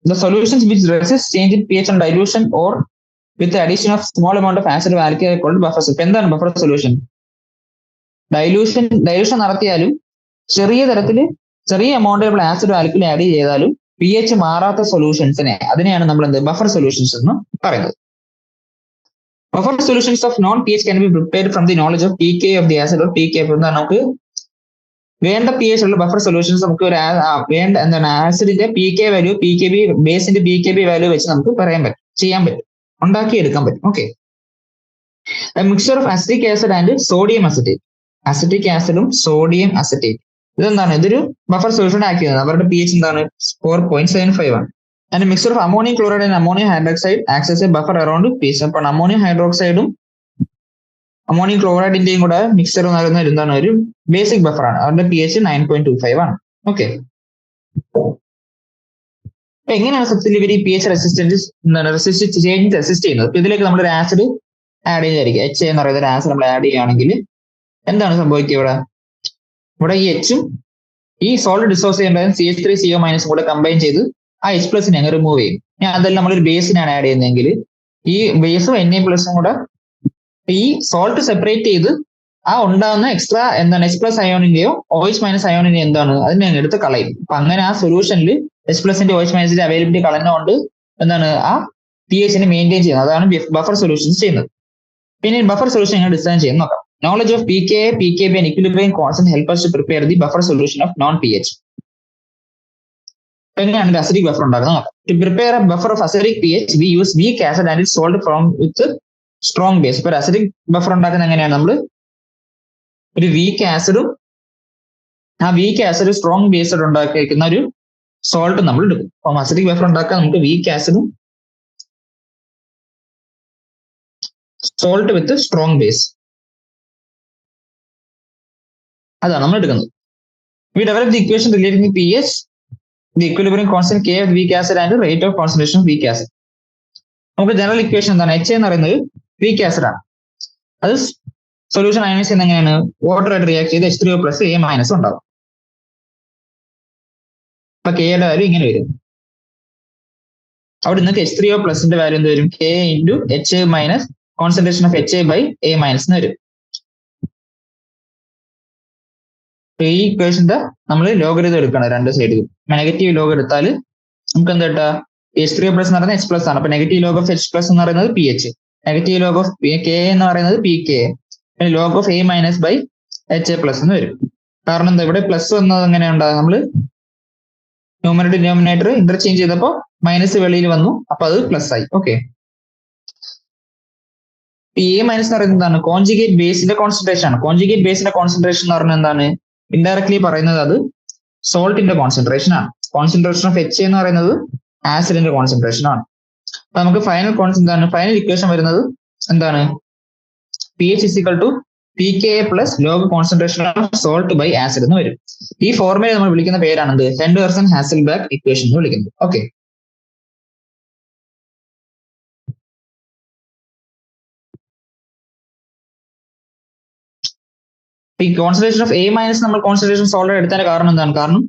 The solutions which resist change in pH on dilution or with the addition of small amount of acid or alkali are called buffers. ഇപ്പൊ എന്താണ് ബഫർ സൊല്യൂഷൻ? ഡൈലൂഷൻ നടത്തിയാലും ചെറിയ തരത്തിൽ ചെറിയ എമൗണ്ടിൽ ആസിഡ് ആൽക്കലി ആഡ് ചെയ്താലും pH മാറാത്ത സൊല്യൂഷൻസിനെ അതിനെയാണ് നമ്മൾ ബഫർ സൊല്യൂഷൻസ് എന്ന് പറയുന്നത്. Buffer solutions of non pH can be prepared from the knowledge of pK of the acid or pK. നമുക്ക് വേണ്ട pH ഉള്ള ബഫർ സൊല്യൂഷൻസ് നമുക്ക് ഒരു വേണ്ട എന്താണ് ആസിഡിന്റെ pK വാല്യൂ, pKb ബേസിന്റെ pKb വാല്യൂ വെച്ച് നമുക്ക് ചെയ്യാൻ പറ്റും, ഉണ്ടാക്കിയെടുക്കാൻ പറ്റും. Okay, mixture of acetic acid and sodium acetate. Acetic ആസിഡും സോഡിയം അസിറ്റേറ്റ് ഇതെന്താണ്? ഇതൊരു ബഫർ സൊല്യൂഷൻ ആക്കിയത്. അവരുടെ pH എന്താണ്? 4.75 ആണ്. And mixture of ammonium chloride and ammonium hydroxide acts as A buffer around pH. അപ്പോൾ അമോണിയം ഹൈഡ്രോക്സൈഡും അമോണിയം ക്ലോറൈഡിന്റെയും കൂടെ മിക്സ്ചർ എന്ന് പറയുന്നത് എന്താണ്? ഒരു ബേസിക് ബഫർ ആണ്. അവരുടെ pH 9.25 ആണ്. ഓക്കെ, എങ്ങനെയാണ് സത്യത്തിൽ ഇവർ ഈ pH ചേഞ്ച് റെസിസ്റ്റ് ചെയ്യുന്നത്? ഇതിലേക്ക് നമ്മളൊരു ആസിഡ് ആഡ് ചെയ്തായിരിക്കും. HA എന്ന് പറയുന്ന ഒരു ആസിഡ് നമ്മൾ ആഡ് ചെയ്യുകയാണെങ്കിൽ എന്താണ് സംഭവിക്കുക? ഇവിടെ ഈ Hഉം ഈ സോൾട്ട് ഡിസോസ് ചെയ്യേണ്ടത് CH3CO- കൂടെ കമ്പൈൻ ചെയ്ത് ആ H+ അങ്ങ് റിമൂവ് ചെയ്യും. ഞാൻ അതെല്ലാം നമ്മളൊരു ബേസിനാണ് ആഡ് ചെയ്യുന്നതെങ്കിൽ ഈ ബേസും Na+ കൂടെ ഈ സോൾട്ട് സെപ്പറേറ്റ് ചെയ്ത് ആ ഉണ്ടാകുന്ന എക്സ്ട്രാ എന്താണ് H+ അയോണിന്റെയോ OH- അയോണിന്റെയോ എന്താണ് അതിനെ എടുത്ത് കളയും. അപ്പൊ അങ്ങനെ ആ സൊല്യൂഷനിൽ H+ന്റെ OH- അവൈലബിലിറ്റി കളഞ്ഞുകൊണ്ട് എന്താണ് ആ pH മെയിൻറ്റെയിൻ ചെയ്യുന്നത്. അതാണ് ബഫർ സൊല്യൂഷൻസ് ചെയ്യുന്നത്. പിന്നെ ബഫർ സൊല്യൂഷൻ എങ്ങനെ ഡിസൈൻ ചെയ്യുന്ന നോക്കാം. Knowledge of pKa, pKb and equilibrium constant help us to prepare the buffer solution of non-pH. എങ്ങനെയാണ് അസിഡിക് ബഫർ ഉണ്ടാക്കുന്നത് നോക്കാം. To prepare a buffer of acidic pH, we use weak acid and its salt from with strong base. ഇപ്പോൾ അസിഡിക് ബഫർ ഉണ്ടാക്കുന്നത് എങ്ങനെയാണ്? നമ്മൾ ഒരു വീക്ക് ആസിഡും ആ വീക്ക് ആസിഡ് സ്ട്രോങ് ബേസ് ഉണ്ടാക്കിയിരിക്കുന്ന ഒരു സോൾട്ട് നമ്മൾ എടുക്കും. അപ്പം അസിഡിക് ബഫർ ഉണ്ടാക്കാൻ നമുക്ക് വീക്ക് ആസിഡും സോൾട്ട് വിത്ത് സ്ട്രോങ് ബേസ് അതാണ് നമ്മൾ എടുക്കുന്നത്. We develop the equation relating to pH, the equilibrium constant K of weak acid and the rate of concentration of weak acid. നമുക്ക് ജനറൽ ഇക്വേഷൻ എന്താണ്? HA എന്ന് പറയുന്നത് വീക്ക് ആസിഡ് ആണ്. അത് സൊല്യൂഷൻ അയനൈസ് ചെയ്യുന്ന എങ്ങനെയാണ്? വാട്ടർ ആയിട്ട് റിയാക്ട് ചെയ്ത് H3O+ A- ഉണ്ടാവും. അപ്പൊ കെയുടെ വാല്യൂ ഇങ്ങനെ വരും. അവിടെ നിങ്ങൾക്ക് H3O+ന്റെ വാല്യൂ എന്ത് വരും? K × HA- concentration of HA/A- എന്ന് വരും. ഈ ഇക്വേഷന്റെ നമ്മൾ ലോഗരിതം എടുക്കണം രണ്ട് സൈഡിലും. നെഗറ്റീവ് ലോഗ് എടുത്താൽ നമുക്ക് എന്താ കിട്ടുക? H3O+ എന്ന് പറയുന്നത് H+ ആണ്. അപ്പൊ നെഗറ്റീവ് ലോഗ് ഓഫ് H+ എന്ന് പറയുന്നത് pH, negative log of K എന്ന് പറയുന്നത് pK, log of A- HA+ എന്ന് വരും. കാരണം എന്താ ഇവിടെ പ്ലസ് വന്നത് എങ്ങനെയുണ്ടാ, നമ്മള് ന്യൂമറേറ്റർ ഡിനോമിനേറ്റർ ഇന്റർചേഞ്ച് ചെയ്തപ്പോ മൈനസ് വെളിയിൽ വന്നു, അപ്പൊ അത് പ്ലസ് ആയി. ഓക്കെ, എ മൈനസ് എന്ന് പറയുന്നത് എന്താണ്? കോൺജുഗേറ്റ് ബേസിന്റെ കോൺസെൻട്രേഷൻ ആണ്. കോൺജുഗേറ്റ് ബേസിന്റെ കോൺസെൻട്രേഷൻ എന്ന് പറഞ്ഞാൽ എന്താണ്? ഇൻഡയറക്ട്ലി പറയുന്നത് അത് സോൾട്ടിന്റെ കോൺസെൻട്രേഷൻ ആണ്. കോൺസെൻട്രേഷൻ ഓഫ് എച്ച് എന്ന് പറയുന്നത് ആസിഡിന്റെ കോൺസെൻട്രേഷൻ ആണ്. അപ്പൊ നമുക്ക് ഫൈനൽ ഇക്വേഷൻ വരുന്നത് എന്താണ്? P H is equal to P K A plus log concentration of salt by acid എന്ന് വരും. ഈ ഫോർമുല നമ്മൾ വിളിക്കുന്ന പേരാണെന്ത്? ഹെൻഡേഴ്സൺ ഹാസൽബാക്ക് ഇക്വേഷൻ എന്ന് വിളിക്കുന്നത്. ഓക്കെ, ഈ കോൺസെൻട്രേഷൻ ഓഫ് എ മൈനസ് നമ്മൾ കോൺസെൻട്രേഷൻ സോൾട്ട് എടുത്തതിന്റെ കാരണം എന്താണ്? കാരണം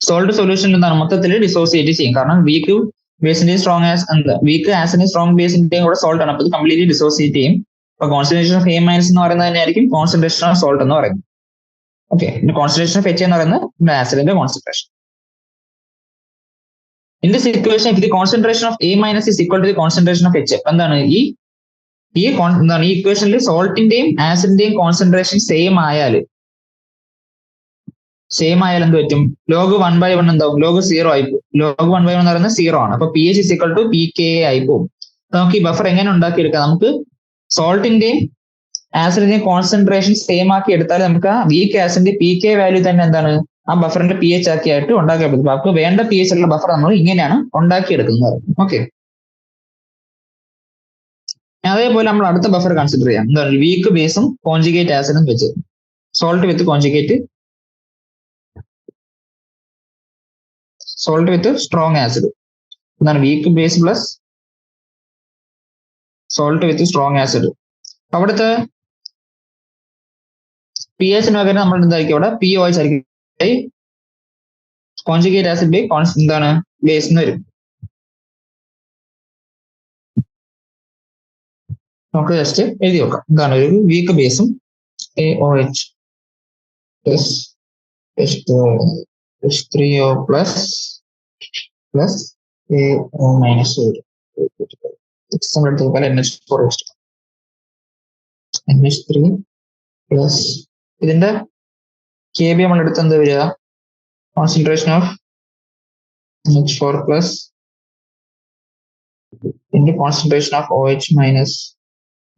സോൾട്ട് സൊല്യൂഷൻ എന്താണ്? മൊത്തത്തിൽ ഡിസോസിയേറ്റ് ചെയ്യും. കാരണം വീക്ക് ബേസിന്റെയും വീക്ക് ആസിഡിന്റെയും സ്ട്രോങ് ബേസിന്റെയും കൂടെ സോൾട്ട് ആണ്. അപ്പൊ ഇത് കംപ്ലീറ്റ്ലി ഡിസോസിയേറ്റ് ചെയ്യും. അപ്പൊ കോൺസെൻട്രേഷൻ ഓഫ് എ മൈനസ് എന്ന് പറയുന്നത് തന്നെയായിരിക്കും കോൺസെൻട്രേഷൻ ഓഫ് സോൾട്ട് എന്ന് പറയുന്നത്. ഓക്കെ, കോൺസെൻട്രേഷൻ ഓഫ് എച്ച് എന്ന് പറയുന്നത് ആസിഡിന്റെ concentration. In this equation if the concentration of A minus is equal to the concentration of H, എന്താണ് ഈ ഇക്വേഷനിൽ സോൾട്ടിന്റെയും ആസിഡിന്റെയും കോൺസെൻട്രേഷൻ സെയിം ആയാൽ എന്ത് പറ്റും? ലോഗ് 1/1 എന്താവും? ലോഗ് 0 ആയി പോകും. ലോഗ് 1/1 എന്ന് പറയുന്നത് 0 ആണ്. അപ്പൊ P H is equal to P K A ആയി പോകും. നമുക്ക് ഈ ബഫർ എങ്ങനെ ഉണ്ടാക്കിയെടുക്കാം? നമുക്ക് സോൾട്ടിന്റെയും ആസിഡിന്റെയും കോൺസെൻട്രേഷൻ സെയിം ആക്കി എടുത്താൽ നമുക്ക് ആ വീക്ക് ആസിഡിന്റെ പി കെ വാല്യൂ തന്നെ എന്താണ്? ആ ബഫറിന്റെ പി എച്ച് ആക്കിയായിട്ട് ഉണ്ടാക്കാൻ പറ്റും. നമുക്ക് വേണ്ട പി എച്ച് ഉള്ള ബഫർ നമ്മൾ ഇങ്ങനെയാണ് ഉണ്ടാക്കിയെടുക്കുന്നത്. ഓക്കെ, അതേപോലെ നമ്മൾ അടുത്ത ബഫർ കൺസിഡർ ചെയ്യാം. എന്താണ്? വീക്ക് ബേസും കോൺജുഗേറ്റ് ആസിഡും വെച്ച് സോൾട്ട് വിത്ത് സ്ട്രോങ് ആസിഡ്. എന്താണ്? Weak base plus salt with strong acid. അവിടുത്തെ പി എച്ചിന് പകരം നമ്മൾ എന്തായിരിക്കും? അവിടെ പി ഒ എച്ച് ആയിരിക്കും. കോൺജുഗേറ്റ് ആസിഡ് ബൈ എന്താണ്? ബേസ് എന്ന് വരും. നമുക്ക് ജസ്റ്റ് എഴുതി നോക്കാം. എന്താണ്? ഒരു വീക്ക് ബേസും AOH plus H3O plus AO minus NH3 plus ഇതിന്റെ KB നമ്മൾ എടുത്ത് എന്ത് വരിക? Concentration of NH4 plus into concentration of OH minus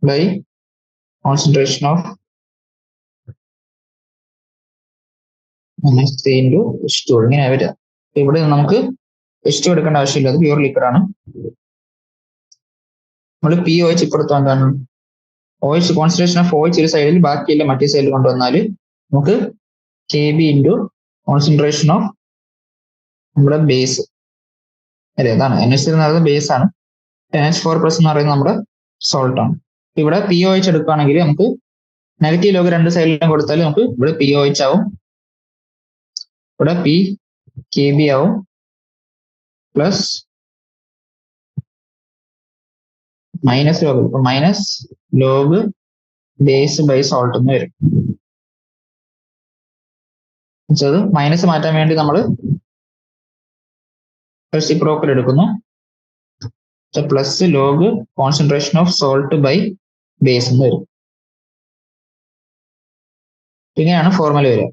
by concentration of -3 into H2. ഇങ്ങനെ വരിക. ഇവിടെ നമുക്ക് H2 എടുക്കേണ്ട ആവശ്യമില്ല, അത് പ്യൂർ ലിക്വിഡ് ആണ്. നമ്മൾ POH ഇപ്പുറത്ത് എന്താണ്? OH കോൺസെൻട്രേഷൻ ഓഫ് OH ഒരു സൈഡിൽ, ബാക്കിയെല്ലാം മറ്റേ സൈഡിൽ കൊണ്ടുവന്നാൽ നമുക്ക് KB ഇൻറ്റു കോൺസെൻട്രേഷൻ ഓഫ് നമ്മുടെ ബേസ് അല്ലേ? അതാണ് NH3 എന്ന് പറയുന്നത് ബേസ് ആണ്. NH4 പ്ലസ് എന്ന് പറയുന്നത് നമ്മുടെ സോൾട്ട് ആണ്. ഇവിടെ POH എടുക്കുകയാണെങ്കിൽ നമുക്ക് നെഗറ്റീവ് ലോഗ് രണ്ട് സൈഡിലും കൊടുത്താൽ നമുക്ക് ഇവിടെ POH ആവും, ഇവിടെ PKB ആവും, പ്ലസ് മൈനസ് ലോഗ്, ഇപ്പൊ minus log base by salt എന്ന് വരും. അത് മൈനസ് മാറ്റാൻ വേണ്ടി നമ്മൾ റെസിപ്രോക്കൽ എടുക്കുന്നു. Plus log concentration of salt by base എന്ന് വരും. ഇങ്ങനെയാണ് ഫോർമുല വരിക.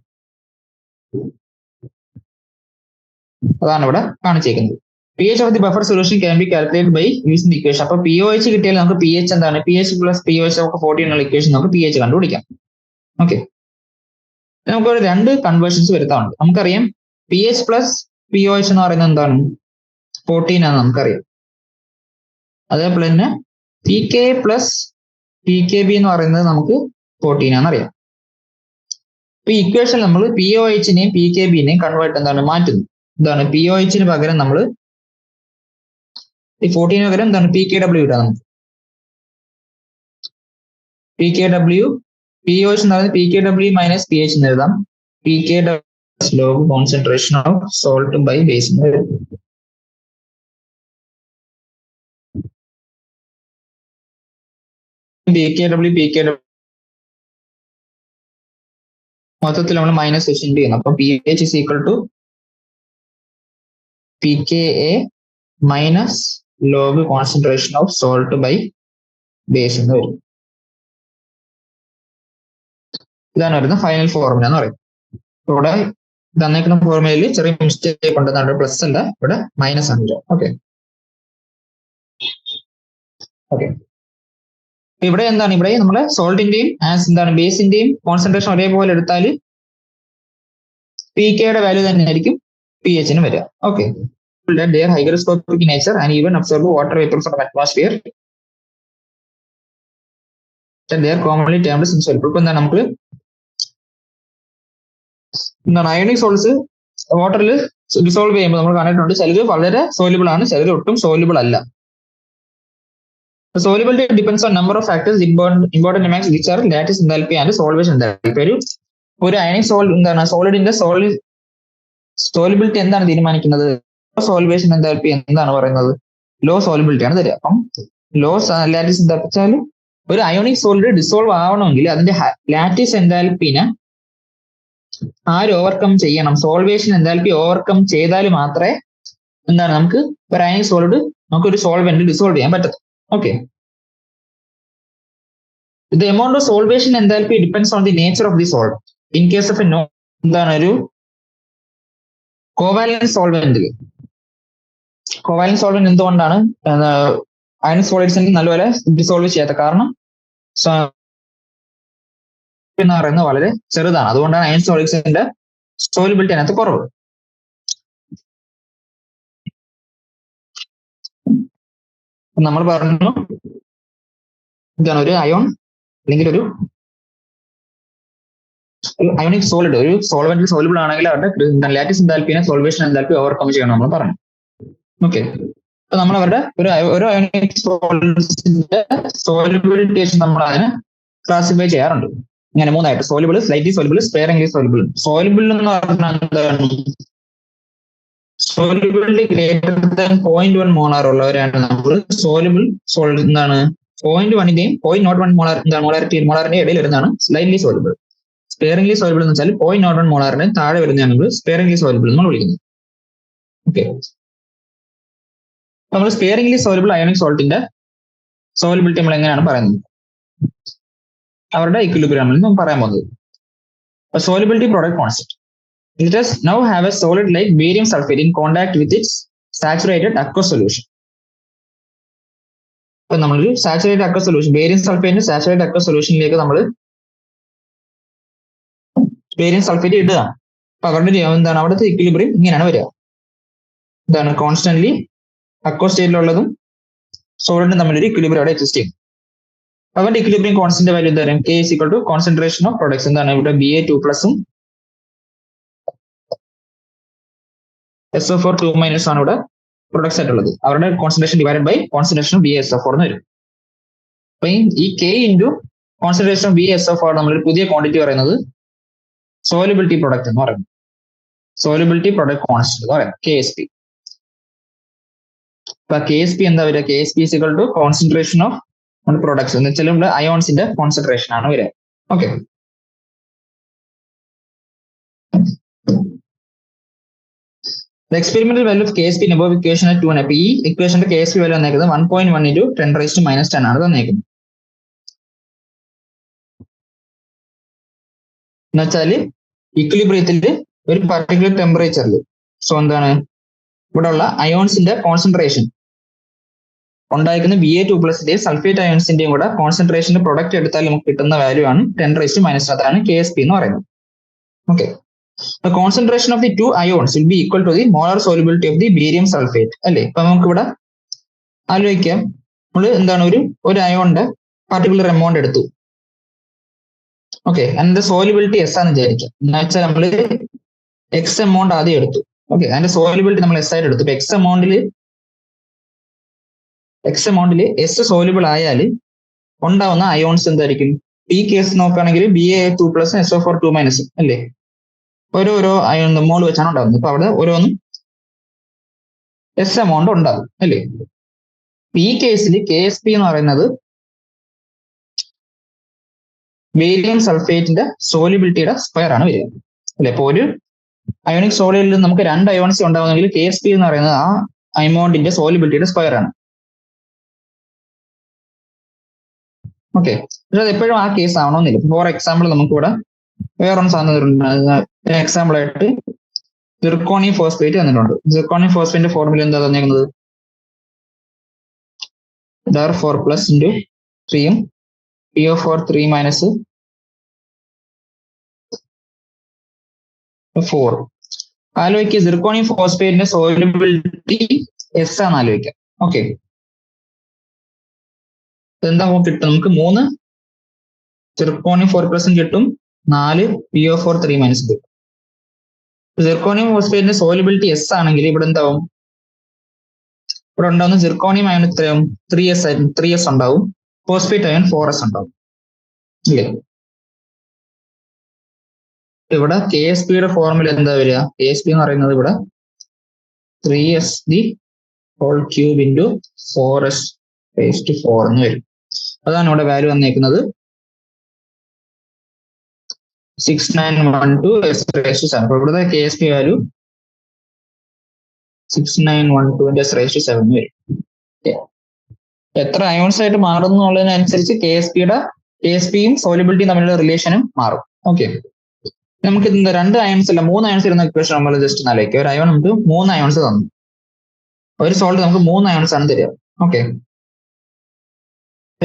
അതാണ് ഇവിടെ കാണിച്ചേക്കുന്നത്. pH of the buffer solution can be calculate by using the equation. അപ്പൊ POH കിട്ടിയാൽ നമുക്ക് pH എന്താണ്? pH പ്ലസ് POH നമുക്ക് 14 എന്നുള്ള ഇക്വേഷൻ നമുക്ക് pH കണ്ടുപിടിക്കാം. ഓക്കെ, നമുക്ക് ഒരു രണ്ട് കൺവേർഷൻസ് വരുത്താറുണ്ട്. നമുക്കറിയാം pH പ്ലസ് POH എന്ന് പറയുന്നത് എന്താണ്? 14 ആണ് നമുക്കറിയാം. അതേപോലെ തന്നെ PK പ്ലസ് PKB എന്ന് പറയുന്നത് നമുക്ക് 14 ആണെന്നറിയാം. ഇപ്പൊ ഈ ഇക്വേഷൻ നമ്മൾ POH-നെയും PKB-നെയും കൺവേർട്ട് എന്താണ്? മാറ്റുന്നു. എന്താണ്? POH-ന് പകരം നമ്മൾ ഈ 14 പകരം എന്താണ്? PKW ഇടാം. നമുക്ക് PKW POH എന്ന് പറയുന്നത് PKW മൈനസ് PH എന്ന് എഴുതാം. PKW log concentration of salt by base എന്ന് വരും. PKW മൊത്തത്തിൽ നമ്മൾ മൈനസ് സെഷൻ ചെയ്യുന്നു. അപ്പൊ PH is equal to PKA minus log concentration of salt by base എന്ന് വരും. ഇതാണ് വരുന്ന ഫൈനൽ ഫോർമുല എന്ന് പറയും. ഇവിടെ തന്നേക്കുന്ന ഫോർമുലയിൽ ചെറിയ മിസ്റ്റേക്ക് ഉണ്ടെന്നാണ്, പ്ലസ് അല്ല ഇവിടെ മൈനസ് ആണ്. ഓക്കെ ഓക്കെ ഇവിടെ എന്താണ്, ഇവിടെ നമ്മളെ സോൾട്ടിന്റെയും എന്താണ് ബേസിന്റെയും കോൺസെൻട്രേഷൻ ഒരേപോലെ എടുത്താൽ പി കെയുടെ വാല്യൂ തന്നെ ആയിരിക്കും പി എച്ചിന് വരിക. Okay their hygroscopic nature and even absorb water vapor from atmosphere and they are commonly termed insoluble. ഇപ്പൊ എന്താണ് നമുക്ക് എന്താണ് അയോണിക് സോൾട്സ് വാട്ടറിൽ ഡിസോൾവ് ചെയ്യുമ്പോൾ നമ്മൾ കണ്ടിട്ടുണ്ട്, ചിലത് വളരെ സോല്യൂബിൾ ആണ്, ചിലത് ഒട്ടും സോല്യൂബിൾ അല്ല. Solubility depends on number of factors important amongst which are lattice enthalpy and solvation enthalpy. ഒരു അയോണിക് എന്താണ് സോളിഡിന്റെ സോലിബിലിറ്റി എന്താണ് തീരുമാനിക്കുന്നത്? സോൾവേഷൻ എന്തൽപി എന്താണ് പറയുന്നത്? ലോ സോലിബിലിറ്റി ആണ് തരിക. അപ്പം ലോ ലാറ്റിസ് എന്താ വെച്ചാൽ ഒരു അയോണിക് സോളിഡ് ഡിസോൾവ് ആവണമെങ്കിൽ അതിന്റെ ലാറ്റിസ് എന്തൽപിനെ ആര് ഓവർകം ചെയ്യണം? സോൾവേഷൻ എന്തൽപി ഓവർകം ചെയ്താൽ മാത്രമേ എന്താണ് നമുക്ക് ഒരു അയോണിക് സോളിഡ് നമുക്കൊരു സോൾവെന്റ് ഡിസോൾവ് ചെയ്യാൻ പറ്റത്തുള്ളൂ. Okay the amount of solvation enthalpy depends on the nature of the solvent. In case of a എന്താണ് ഒരു കോവാലന്റ് സോൾവെന്റിൽ എന്തുകൊണ്ടാണ് അയോണിക് സോളിഡ്സിന് നല്ലപോലെ ഡിസോൾവ് ചെയ്യാത്ത? കാരണം എന്ന് പറയുന്നത് വളരെ ചെറുതാണ്, അതുകൊണ്ടാണ് അയോണിക് സോളിഡ്സിന്റെ സോലിബിലിറ്റി അതിനകത്ത് കുറവ്. നമ്മൾ പറഞ്ഞു എന്താണ് ഒരു അയോൺ അല്ലെങ്കിൽ ഒരു അയോണിക് സോളിഡ് ഒരു സോൾവെന്റിൽ സോലിബിൾ ആണെങ്കിൽ അവരുടെ ലാറ്റിസ് എന്തൽപിനെ സോൾവേഷൻ എന്തൽപി ഓവർകം ചെയ്യണം നമ്മൾ പറഞ്ഞു. ഓക്കെ അപ്പൊ നമ്മൾ അവരുടെ ഒരു അയോണിക് സോളിഡ്സിന്റെ സോലിബിലിറ്റി നമ്മൾ അതിനെ ക്ലാസിഫൈ ചെയ്യാറുണ്ട് ഇങ്ങനെ മൂന്നായിട്ട്: soluble, slightly soluble, sparingly soluble. Soluble എന്ന് പറഞ്ഞാൽ എന്താണ്? സോലിബിലിറ്റി ഗ്രേറ്റർ ദാൻ 0.1 മോളാർ ഉള്ളവരാണ് നമ്മൾ സോലിബിൾ സോൾഡ്. എന്താണ് 0.1ന്റെയും 0.01 മോളാർ മോളാറിന്റെ ഇടയിൽ വരുന്നതാണ് സ്ലൈറ്റ്ലി സോലിബിൾ. സ്പെയറിംഗ്ലി സോലിബിൾ എന്ന് വെച്ചാൽ 0.01 മോളാറിന്റെ താഴെ വരുന്നതാണ് നമ്മൾ സ്പെയറിംഗ്ലി സോലിബിൾ നമ്മൾ വിളിക്കുന്നത്. ഓക്കെ നമ്മൾ സ്പെയറിംഗ്ലി സോലിബിൾ അയോണിക് സോൾട്ടിന്റെ സോലിബിലിറ്റി നമ്മൾ എങ്ങനെയാണ് പറയുന്നത്? അവരുടെ ഇക്വിലിബ്രിയം നമ്മൾ പറയാൻ പോകുന്നത്. Solubility product constant. It does now have a solid like barium sulfate in contact with its saturated aqueous solution. ഇപ്പൊ നമ്മളൊരു സാച്ചുറേറ്റഡ് aqueous സൊല്യൂഷൻ, ബേരിയം സൾഫേറ്റിന്റെ സാച്ചുറേറ്റഡ് aqueous സൊല്യൂഷനിലേക്ക് നമ്മൾ ബേരിയം സൾഫേറ്റ് ഇടുക. അപ്പൊ അവരുടെ എന്താണ് അവിടുത്തെ ഇക്വിലിബ്രിയം ഇങ്ങനെയാണ് വരിക. എന്താണ് കോൺസ്റ്റന്റ്ലി aqueous സ്റ്റേറ്റിലുള്ളതും സോളിഡും തമ്മിലൊരു ഇക്വിലിബ്രിയം അവിടെ എക്സിസ്റ്റ് ചെയ്യും. അവരുടെ ഇക്വിലിബ്രിയം കോൺസ്റ്റന്റ് വാല്യൂ എന്താ പറയും? K is equal to concentration of products. എന്താണ് ഇവിടെ Ba2+ SO4 2- ആണ് ഇവിടെ പ്രൊഡക്ട്സ് ആയിട്ടുള്ളത്. അവരുടെ concentration divided by concentration of BaSO4 എന്ന് വരും. അപ്പൊ ഈ K into concentration of BaSO4 നമ്മളൊരു പുതിയ ക്വാണ്ടിറ്റി പറയുന്നത് സോലിബിലിറ്റി പ്രൊഡക്റ്റ് എന്ന് പറയുന്നത്. സോലിബിലിറ്റി പ്രൊഡക്റ്റ് കോൺസ്റ്റന്റ് എന്ന് പറയുന്നത് KSP. അപ്പൊ KSP എന്താ വരിക? KSP is equal to concentration of products എന്ന് വെച്ചാൽ ഇവിടെ അയോൺസിന്റെ കോൺസെൻട്രേഷൻ ആണ് വരിക. Okay The experimental value of KSP in above equation at 2 ആണ്. അപ്പൊ ഈ ഇക്വേഷന്റെ KSP വാല്യൂ വന്നേക്കുന്നത് 1.1 into 10⁻⁻10 ആണ് തന്നേക്കുന്നത്. എന്നുവെച്ചാല് ഇക്വിലിബ്രിയത്തിൽ ഒരു പർട്ടിക്കുലർ ടെമ്പറേച്ചറിൽ എന്താണ് ഇവിടെ ഉള്ള അയോൺസിന്റെ കോൺസെൻട്രേഷൻ ഉണ്ടായിരിക്കുന്ന Ba2+ന്റെയും സൾഫേറ്റ് അയോൺസിന്റെയും കൂടെ കോൺസെൻട്രേഷന്റെ പ്രൊഡക്റ്റ് എടുത്താൽ നമുക്ക് കിട്ടുന്ന വാല്യൂ ആണ് 10⁻⁻10. അതാണ് KSP എന്ന് പറയുന്നത്. Okay The concentration of the two ions will be equal to the molar solubility of the barium sulfate. അല്ലേ? അപ്പൊ നമുക്ക് ഇവിടെ ആലോചിക്കാം, നമ്മള് എന്താണ് ഒരു അയോണിന്റെ പർട്ടിക്കുലർ എമൗണ്ട് എടുത്തു. ഓക്കെ അതിന്റെ സോലിബിലിറ്റി S ആണെന്ന് വിചാരിക്കാം. എന്ന് വെച്ചാൽ നമ്മള് എക്സ് എമൗണ്ട് ആദ്യം എടുത്തു. ഓക്കെ അതിന്റെ സോലിബിലിറ്റി നമ്മൾ S ആയിട്ട് എടുത്തു. ഇപ്പൊ എക്സ് എമൗണ്ടില് S സോലിബിൾ ആയാൽ ഉണ്ടാവുന്ന അയോൺസ് എന്തായിരിക്കും? ഈ കേസ് നോക്കുകയാണെങ്കിൽ Ba2+ SO4 2- അല്ലേ? ഓരോ അയോൺ മോൾ വെച്ചാണ് ഉണ്ടാകുന്നത്. അപ്പൊ അവിടെ ഓരോന്നും S എമൗണ്ട് ഉണ്ടാകും അല്ലേ? ഈ കേസിൽ KSP എന്ന് പറയുന്നത് ബേരിയം സൾഫേറ്റിന്റെ സോലിബിലിറ്റിയുടെ സ്ക്വയർ ആണ് വരിക അല്ലെ? ഇപ്പൊ ഒരു അയോണിക് സോളിഡിൽ നമുക്ക് 2 അയോൺസ് ഉണ്ടാകുന്നെങ്കിൽ KSP എന്ന് പറയുന്നത് ആ എമൗണ്ടിന്റെ സോലിബിലിറ്റിയുടെ സ്ക്വയർ ആണ്. ഓക്കെ പക്ഷെ അത് എപ്പോഴും ആ കേസ് ആവണമെന്നില്ല. ഫോർ എക്സാമ്പിൾ നമുക്കിവിടെ വേറൊരു സാധനം എക്സാമ്പിൾ ആയിട്ട് സിർക്കോണി ഫോസ്ഫേറ്റ് തന്നിട്ടുണ്ട്. സിർക്കോണി ഫോസ്ഫേറ്റിന്റെ ഫോർമുല എന്താ തന്നേക്കുന്നത്? ദർ 4 പ്ലസ് ഇൻറ്റു 3യും PO4 3 മൈനസ് 4. ആലോചിക്കുക, സിർക്കോണി ഫോസ്ഫേറ്റിന്റെ സോലുബിലിറ്റി എസ് ആണ് ആലോചിക്കുക. ഓക്കെ, എന്താ കിട്ടും? നമുക്ക് 3 സിർക്കോണി 4 പ്ലസും കിട്ടും, 4 PO4 3 മൈനസ് കിട്ടും. സിർക്കോണിയം ഫോസ്ഫേറ്റിന്റെ സോലുബിലിറ്റി എസ് ആണെങ്കിൽ ഇവിടെ എന്താവും? ഇവിടെ ഉണ്ടാവുന്ന സിർക്കോണിയം അയൺ എത്രയാവും? 3s ഉണ്ടാവും. ഫോസ്ഫേറ്റ് അയൺ 4s ഉണ്ടാവും. ഇല്ലേ? ഇവിടെ KSP യുടെ ഫോർമുല എന്താ വരിക? KSP എന്ന് പറയുന്നത് ഇവിടെ 3s the whole cube into 4s raise to 4 എന്ന് വരും. അതാണ് ഇവിടെ വാല്യൂ വന്നേക്കുന്നത് 6912 s raised to 7. അപ്പോൾ ഇവിടുത്തെ KSP value 6912 s raised to 7 വരും. എത്ര അയോൺസ് ആയിട്ട് മാറുന്നു എന്നുള്ളതിനനുസരിച്ച് KSPയും സോലിബിലിറ്റിയും തമ്മിലുള്ള റിലേഷനും മാറും. ഓക്കെ, നമുക്ക് എന്താ 2 അയോൺസ് അല്ല 3 അയോൺസ് ഇരുന്ന ഇക്വേഷൻ നമ്മൾ ജസ്റ്റ് ആലോചിക്കുക. ഒരു അയോൺ നമുക്ക് 3 അയോൺസ് തന്നു, ഒരു സോൾട്ട് നമുക്ക് 3 അയോൺസ് ആണ് തരിക. ഓക്കെ,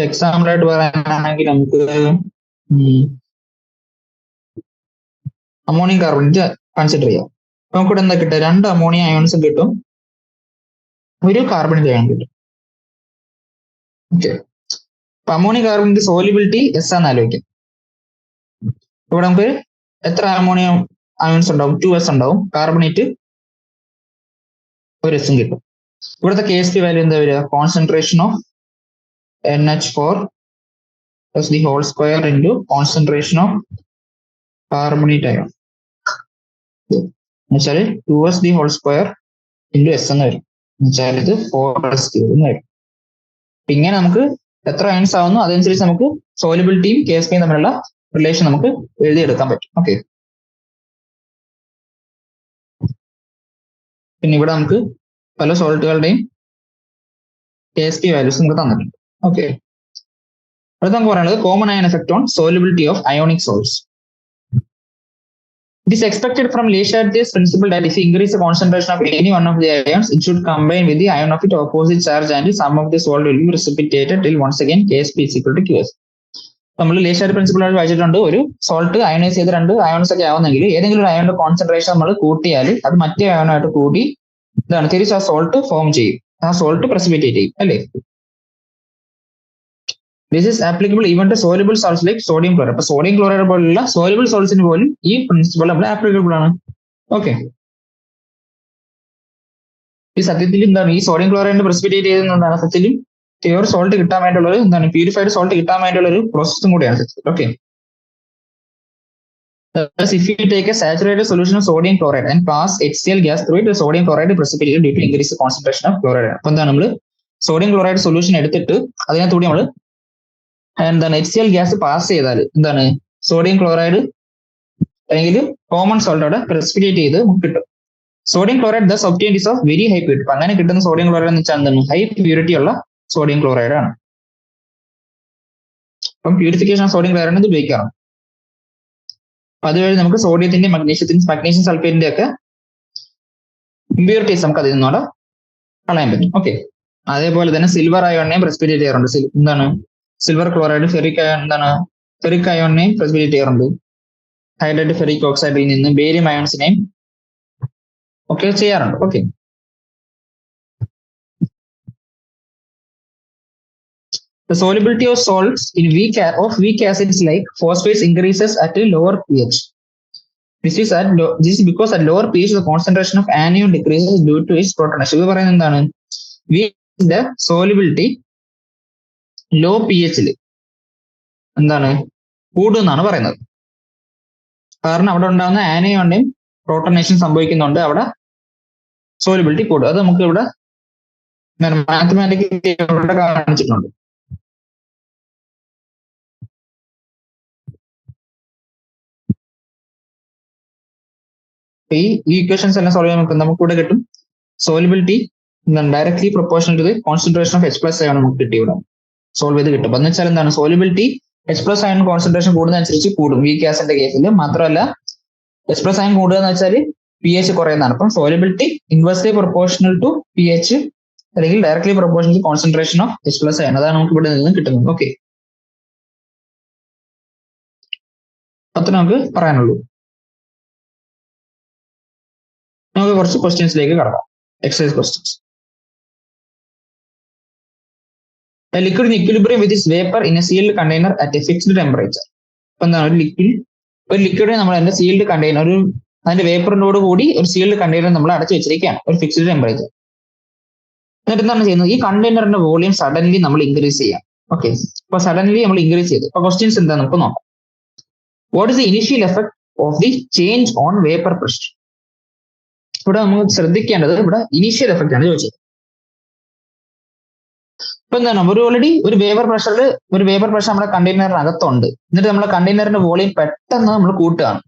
എക്സാമ്പിൾ ആയിട്ട് പറയാനാണെങ്കിൽ നമുക്ക് അമോണിയം കാർബണേറ്റ് കൺസിഡർ ചെയ്യാം. അപ്പൊ നമുക്കിവിടെ എന്താ കിട്ടുക? 2 അമോണിയം അയോൺസും കിട്ടും, ഒരു കാർബണേറ്റ് അയോൺ കിട്ടും. ഓക്കെ, അപ്പൊ അമോണിയം കാർബണേറ്റ് സോലിബിലിറ്റി എസ് ആണെന്ന് ആലോചിക്കാം. ഇവിടെ നമുക്ക് എത്ര അമോണിയം അയോൺസ് ഉണ്ടാവും? 2s ഉണ്ടാവും. കാർബണേറ്റ് 1s കിട്ടും. ഇവിടുത്തെ KSP വാല്യൂ എന്താ വരിക? Concentration of NH4 plus the whole square into concentration of carbonate ion. എന്നുവെച്ചാൽ 2s the whole square into s എന്ന് വരും. എന്നുവെച്ചാൽ ഇത് 4s cube എന്ന് വരും. ഇങ്ങനെ നമുക്ക് എത്ര അയൺസ് ആവുന്നു അതനുസരിച്ച് നമുക്ക് സോലിബിലിറ്റിയും KSPയും തമ്മിലുള്ള റിലേഷൻ നമുക്ക് എഴുതിയെടുക്കാൻ പറ്റും. ഓക്കെ, പിന്നെ ഇവിടെ നമുക്ക് പല സോൾട്ടുകളുടെയും KSP വാല്യൂസ് നമുക്ക് തന്നിട്ടുണ്ട്. ഓക്കെ, അടുത്ത നമുക്ക് പറയുന്നത് common iron effect on solubility of ionic salts. It is expected from Le Chatelier's principle that if you increase the concentration of any one of the ions, it should combine with the ion of its opposite charge and the sum of the salt will be precipitated till once again KSP is equal to QS. നമ്മൾ Le Chatelier പ്രിൻസിപ്പിൾ ആയിട്ട് വായിച്ചിട്ടുണ്ട്. ഒരു സോൾട്ട് അയണൈസ് ചെയ്ത് 2 അയോൺസ് ഒക്കെ ആവുന്നെങ്കിൽ ഏതെങ്കിലും ഒരു അയോണിന്റെ കോൺസെൻട്രേഷൻ നമ്മൾ കൂട്ടിയാൽ അത് മറ്റേ അയോണായിട്ട് കൂടി തിരിച്ച് ആ സോൾട്ട് ഫോം ചെയ്യും, ആ സോൾട്ട് പ്രസിപ്പിറ്റേറ്റ് ചെയ്യും, അല്ലേ? This is applicable even to soluble salts like sodium chloride. അപ്പൊ സോഡിയം ക്ലോറൈഡ് പോലുള്ള soluble saltsന് പോലും ഈ പ്രിൻസിപ്പിൾ നമ്മൾ ആപ്ലിക്കബിൾ ആണ്. ഓക്കെ, ഈ സത്യത്തിൽ എന്താണ് ഈ സോഡിയം ക്ലോറൈഡിനെ പ്രസിപ്പിറ്റേറ്റ് ചെയ്തെന്നാണ് സത്യത്തിലും പ്യൂർ സോൾട്ട് കിട്ടാൻ വേണ്ടിയുള്ള എന്താണ് പ്യൂരിഫൈഡ് സോൾട്ട് കിട്ടാൻ വേണ്ടിയുള്ള ഒരു പ്രോസസ്സും കൂടിയാണ് സത്യത്തിൽ. Okay, if you take a saturated solution of sodium chloride and pass HCl gas through it, the sodium chloride precipitated due to increase the concentration of chloride. അപ്പൊ എന്താണ് നമ്മൾ സോഡിയം ക്ലോറൈഡ് സൊല്യൂഷൻ എടുത്തിട്ട് അതിനകത്തൂടി നമ്മൾ എന്താണ് HCl ഗ്യാസ് പാസ് ചെയ്താൽ എന്താണ് സോഡിയം ക്ലോറൈഡ് അല്ലെങ്കിൽ കോമൺ സോൾട്ട് അവിടെ പ്രസിപ്പിറ്റേറ്റ് ചെയ്ത് നമുക്ക് കിട്ടും. Sodium chloride thus obtained is of very high purity. അപ്പൊ അങ്ങനെ കിട്ടുന്ന സോഡിയം ക്ലോറൈഡ് എന്ന് വെച്ചാൽ എന്താണ് ഹൈ പ്യൂരിറ്റി ഉള്ള സോഡിയം ക്ലോറൈഡ് ആണ്. അപ്പം പ്യൂരിഫിക്കേഷൻ ഓഫ് സോഡിയം ക്ലോറൈഡ് ഇത് ഉപയോഗിക്കാറുണ്ട്. അപ്പൊ അതുവഴി നമുക്ക് സോഡിയത്തിന്റെ മഗ്നീഷ്യം സൾഫേറ്റിന്റെ ഒക്കെ ഇമ്പ്യൂരിറ്റീസ് നമുക്ക് അതിൽ നിന്നോടെ കളയാൻ പറ്റും. ഓക്കെ, അതേപോലെ തന്നെ സിൽവർ അയോണിനെയും പ്രസിപ്പിറ്റേറ്റ് ചെയ്യാറുണ്ട്. എന്താണ് സിൽവർ ക്ലോറൈഡ് ഫെറിക് അയോണിനെയും പ്രസിപ്പിറ്റേറ്റ് ചെയ്യാറുണ്ട്. ഹൈഡ്രേറ്റ് ഫെറിക് ഓക്സൈഡിൽ നിന്ന് ബേരിയം അയോൺസിനെയും ഒക്കെ ചെയ്യാറുണ്ട്. Okay, the solubility of salts in weak acids like phosphates increases at a lower pH. This is because at lower pH the concentration of anion decreases due to its protonation. ഇത് പറയുന്നത് എന്താണ് വീക്കിന്റെ സോലിബിലിറ്റി ലോ pH എന്താണ് കൂടുമെന്നാണ് പറയുന്നത്. കാരണം അവിടെ ഉണ്ടാകുന്ന ആനിയോണിന്റെയും പ്രോട്ടോണേഷൻ സംഭവിക്കുന്നുണ്ട്, അവിടെ സോലിബിലിറ്റി കൂടും. അത് നമുക്ക് ഇവിടെ മാത്തമാറ്റിക്കലി ഇവിടെ കാണിച്ചിട്ടുണ്ട്. ഈ ഇക്വേഷൻസ് എല്ലാം സോൾവ് ചെയ്യാൻ നമുക്ക് ഇവിടെ കിട്ടും solubility directly proportional to the concentration of H+ ആണ് നമുക്ക് കിട്ടി ഇവിടെ സോൾവ് ചെയ്ത് കിട്ടും. എന്ന് വെച്ചാൽ എന്താണ് solubility H plus ion concentration കൂടുന്നതനുസരിച്ച് കൂടും വീക്ക് ഗ്യാസിന്റെ കേസിൽ. മാത്രമല്ല H പ്ലസ് അയൺ കൂടുക എന്ന് വെച്ചാൽ pH കുറയുന്നതാണ്. അപ്പം solubility inversely proportional to pH അല്ലെങ്കിൽ directly proportional to concentration of H plus ion. അതാണ് നമുക്ക് ഇവിടെ നിന്ന് കിട്ടുന്നത്. ഓക്കെ, അത്ര നമുക്ക് പറയാനുള്ളൂ. നമുക്ക് കുറച്ച് ക്വസ്റ്റ്യൻസിലേക്ക് കടക്കാം. Exercise questions. A liquid in equilibrium with its vapor in a sealed container at a fixed temperature. അപ്പൊ എന്താണ് ഒരു ലിക്വിഡ് നമ്മൾ അതിന്റെ സീൽഡ് കണ്ടെയ്നർ, അതിന്റെ വേപ്പറിനോട് കൂടി ഒരു സീൽഡ് കണ്ടെയ്നർ നമ്മൾ അടച്ചു വെച്ചിരിക്കുകയാണ് ഒരു ഫിക്സ്ഡ് ടെമ്പറേച്ചർ. എന്നിട്ട് എന്താണ് ചെയ്യുന്നത്? ഈ കണ്ടെയ്നറിന്റെ വോളിയം സഡൻലി നമ്മൾ ഇൻക്രീസ് ചെയ്യാം. ഓക്കെ, അപ്പൊ സഡൻലി നമ്മൾ ഇൻക്രീസ് ചെയ്തു. അപ്പൊ ക്വസ്റ്റ്യൻസ് എന്താ നമുക്ക് നോക്കാം. What is the initial effect of the change on vapour pressure? ഇവിടെ നമ്മൾ ശ്രദ്ധിക്കേണ്ടത് ഇവിടെ ഇനീഷ്യൽ എഫക്റ്റ് ആണ് ചോദിച്ചത്. ഇപ്പൊ എന്താണ് ഒരു വേപ്പർ പ്രഷർ നമ്മുടെ കണ്ടെയ്നറിനകത്തുണ്ട്. എന്നിട്ട് നമ്മുടെ കണ്ടെയ്നറിന്റെ വോളിയം പെട്ടെന്ന് നമ്മൾ കൂട്ടുകയാണ്.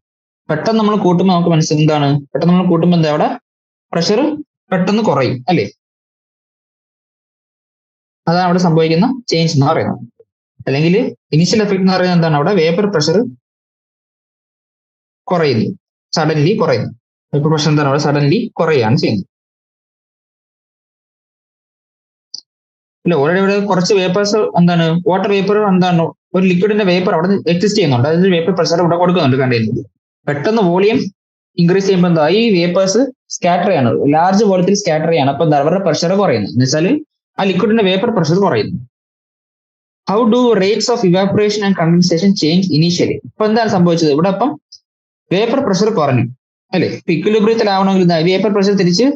പെട്ടെന്ന് നമ്മൾ കൂട്ടുമ്പോൾ നമുക്ക് മനസ്സിലാവും എന്താണ്, പെട്ടെന്ന് നമ്മൾ കൂട്ടുമ്പോൾ എന്താ അവിടെ പ്രഷർ പെട്ടെന്ന് കുറയും അല്ലേ? അതാണ് അവിടെ സംഭവിക്കുന്ന ചേഞ്ച് എന്ന് പറയുന്നത്. അല്ലെങ്കിൽ ഇനിഷ്യൽ എഫക്ട് എന്ന് പറയുന്നത് എന്താണ്, അവിടെ വേപ്പർ പ്രഷർ കുറയുന്നു, സഡൻലി കുറയുന്നു. വേപ്പർ പ്രഷർ എന്താണ് അവിടെ സഡൻലി കുറയുകയാണ് ചെയ്യുന്നത്. അല്ല, ഓൾറെഡി ഇവിടെ കുറച്ച് വേപ്പേഴ്സ് എന്താണ് വാട്ടർ വേപ്പർ എന്താണ് ഒരു ലിക്വിഡിന്റെ വേപ്പർ അവിടെ എക്സിസ്റ്റ് ചെയ്യുന്നുണ്ട്. അതായത് വേപ്പർ പ്രഷർ ഇവിടെ കൊടുക്കുന്നുണ്ട് കണ്ടെയ്നറിൽ. പെട്ടെന്ന് വോളിയം ഇൻക്രീസ് ചെയ്യുമ്പോൾ എന്താ ഈ വേപ്പേഴ്സ് സ്കാറ്റർ ചെയ്യാണ്, ലാർജ് വോളിയത്തിൽ സ്കാറ്റർ ചെയ്യാണ്. അപ്പൊ എന്താ അവരുടെ പ്രഷർ കുറയുന്നു, എന്ന് വെച്ചാൽ ആ ലിക്വിഡിന്റെ വേപ്പർ പ്രഷർ കുറയുന്നു. How do rates of evaporation and condensation change initially? ഇപ്പൊ എന്താണ് സംഭവിച്ചത് ഇവിടെ? അപ്പം വേപ്പർ പ്രഷർ കുറഞ്ഞു അല്ലെ? ഇപ്പൊ ഇക്വിലിബ്രിയത്തിലാവണമെങ്കിൽ വേപ്പർ പ്രഷർ തിരിച്ച്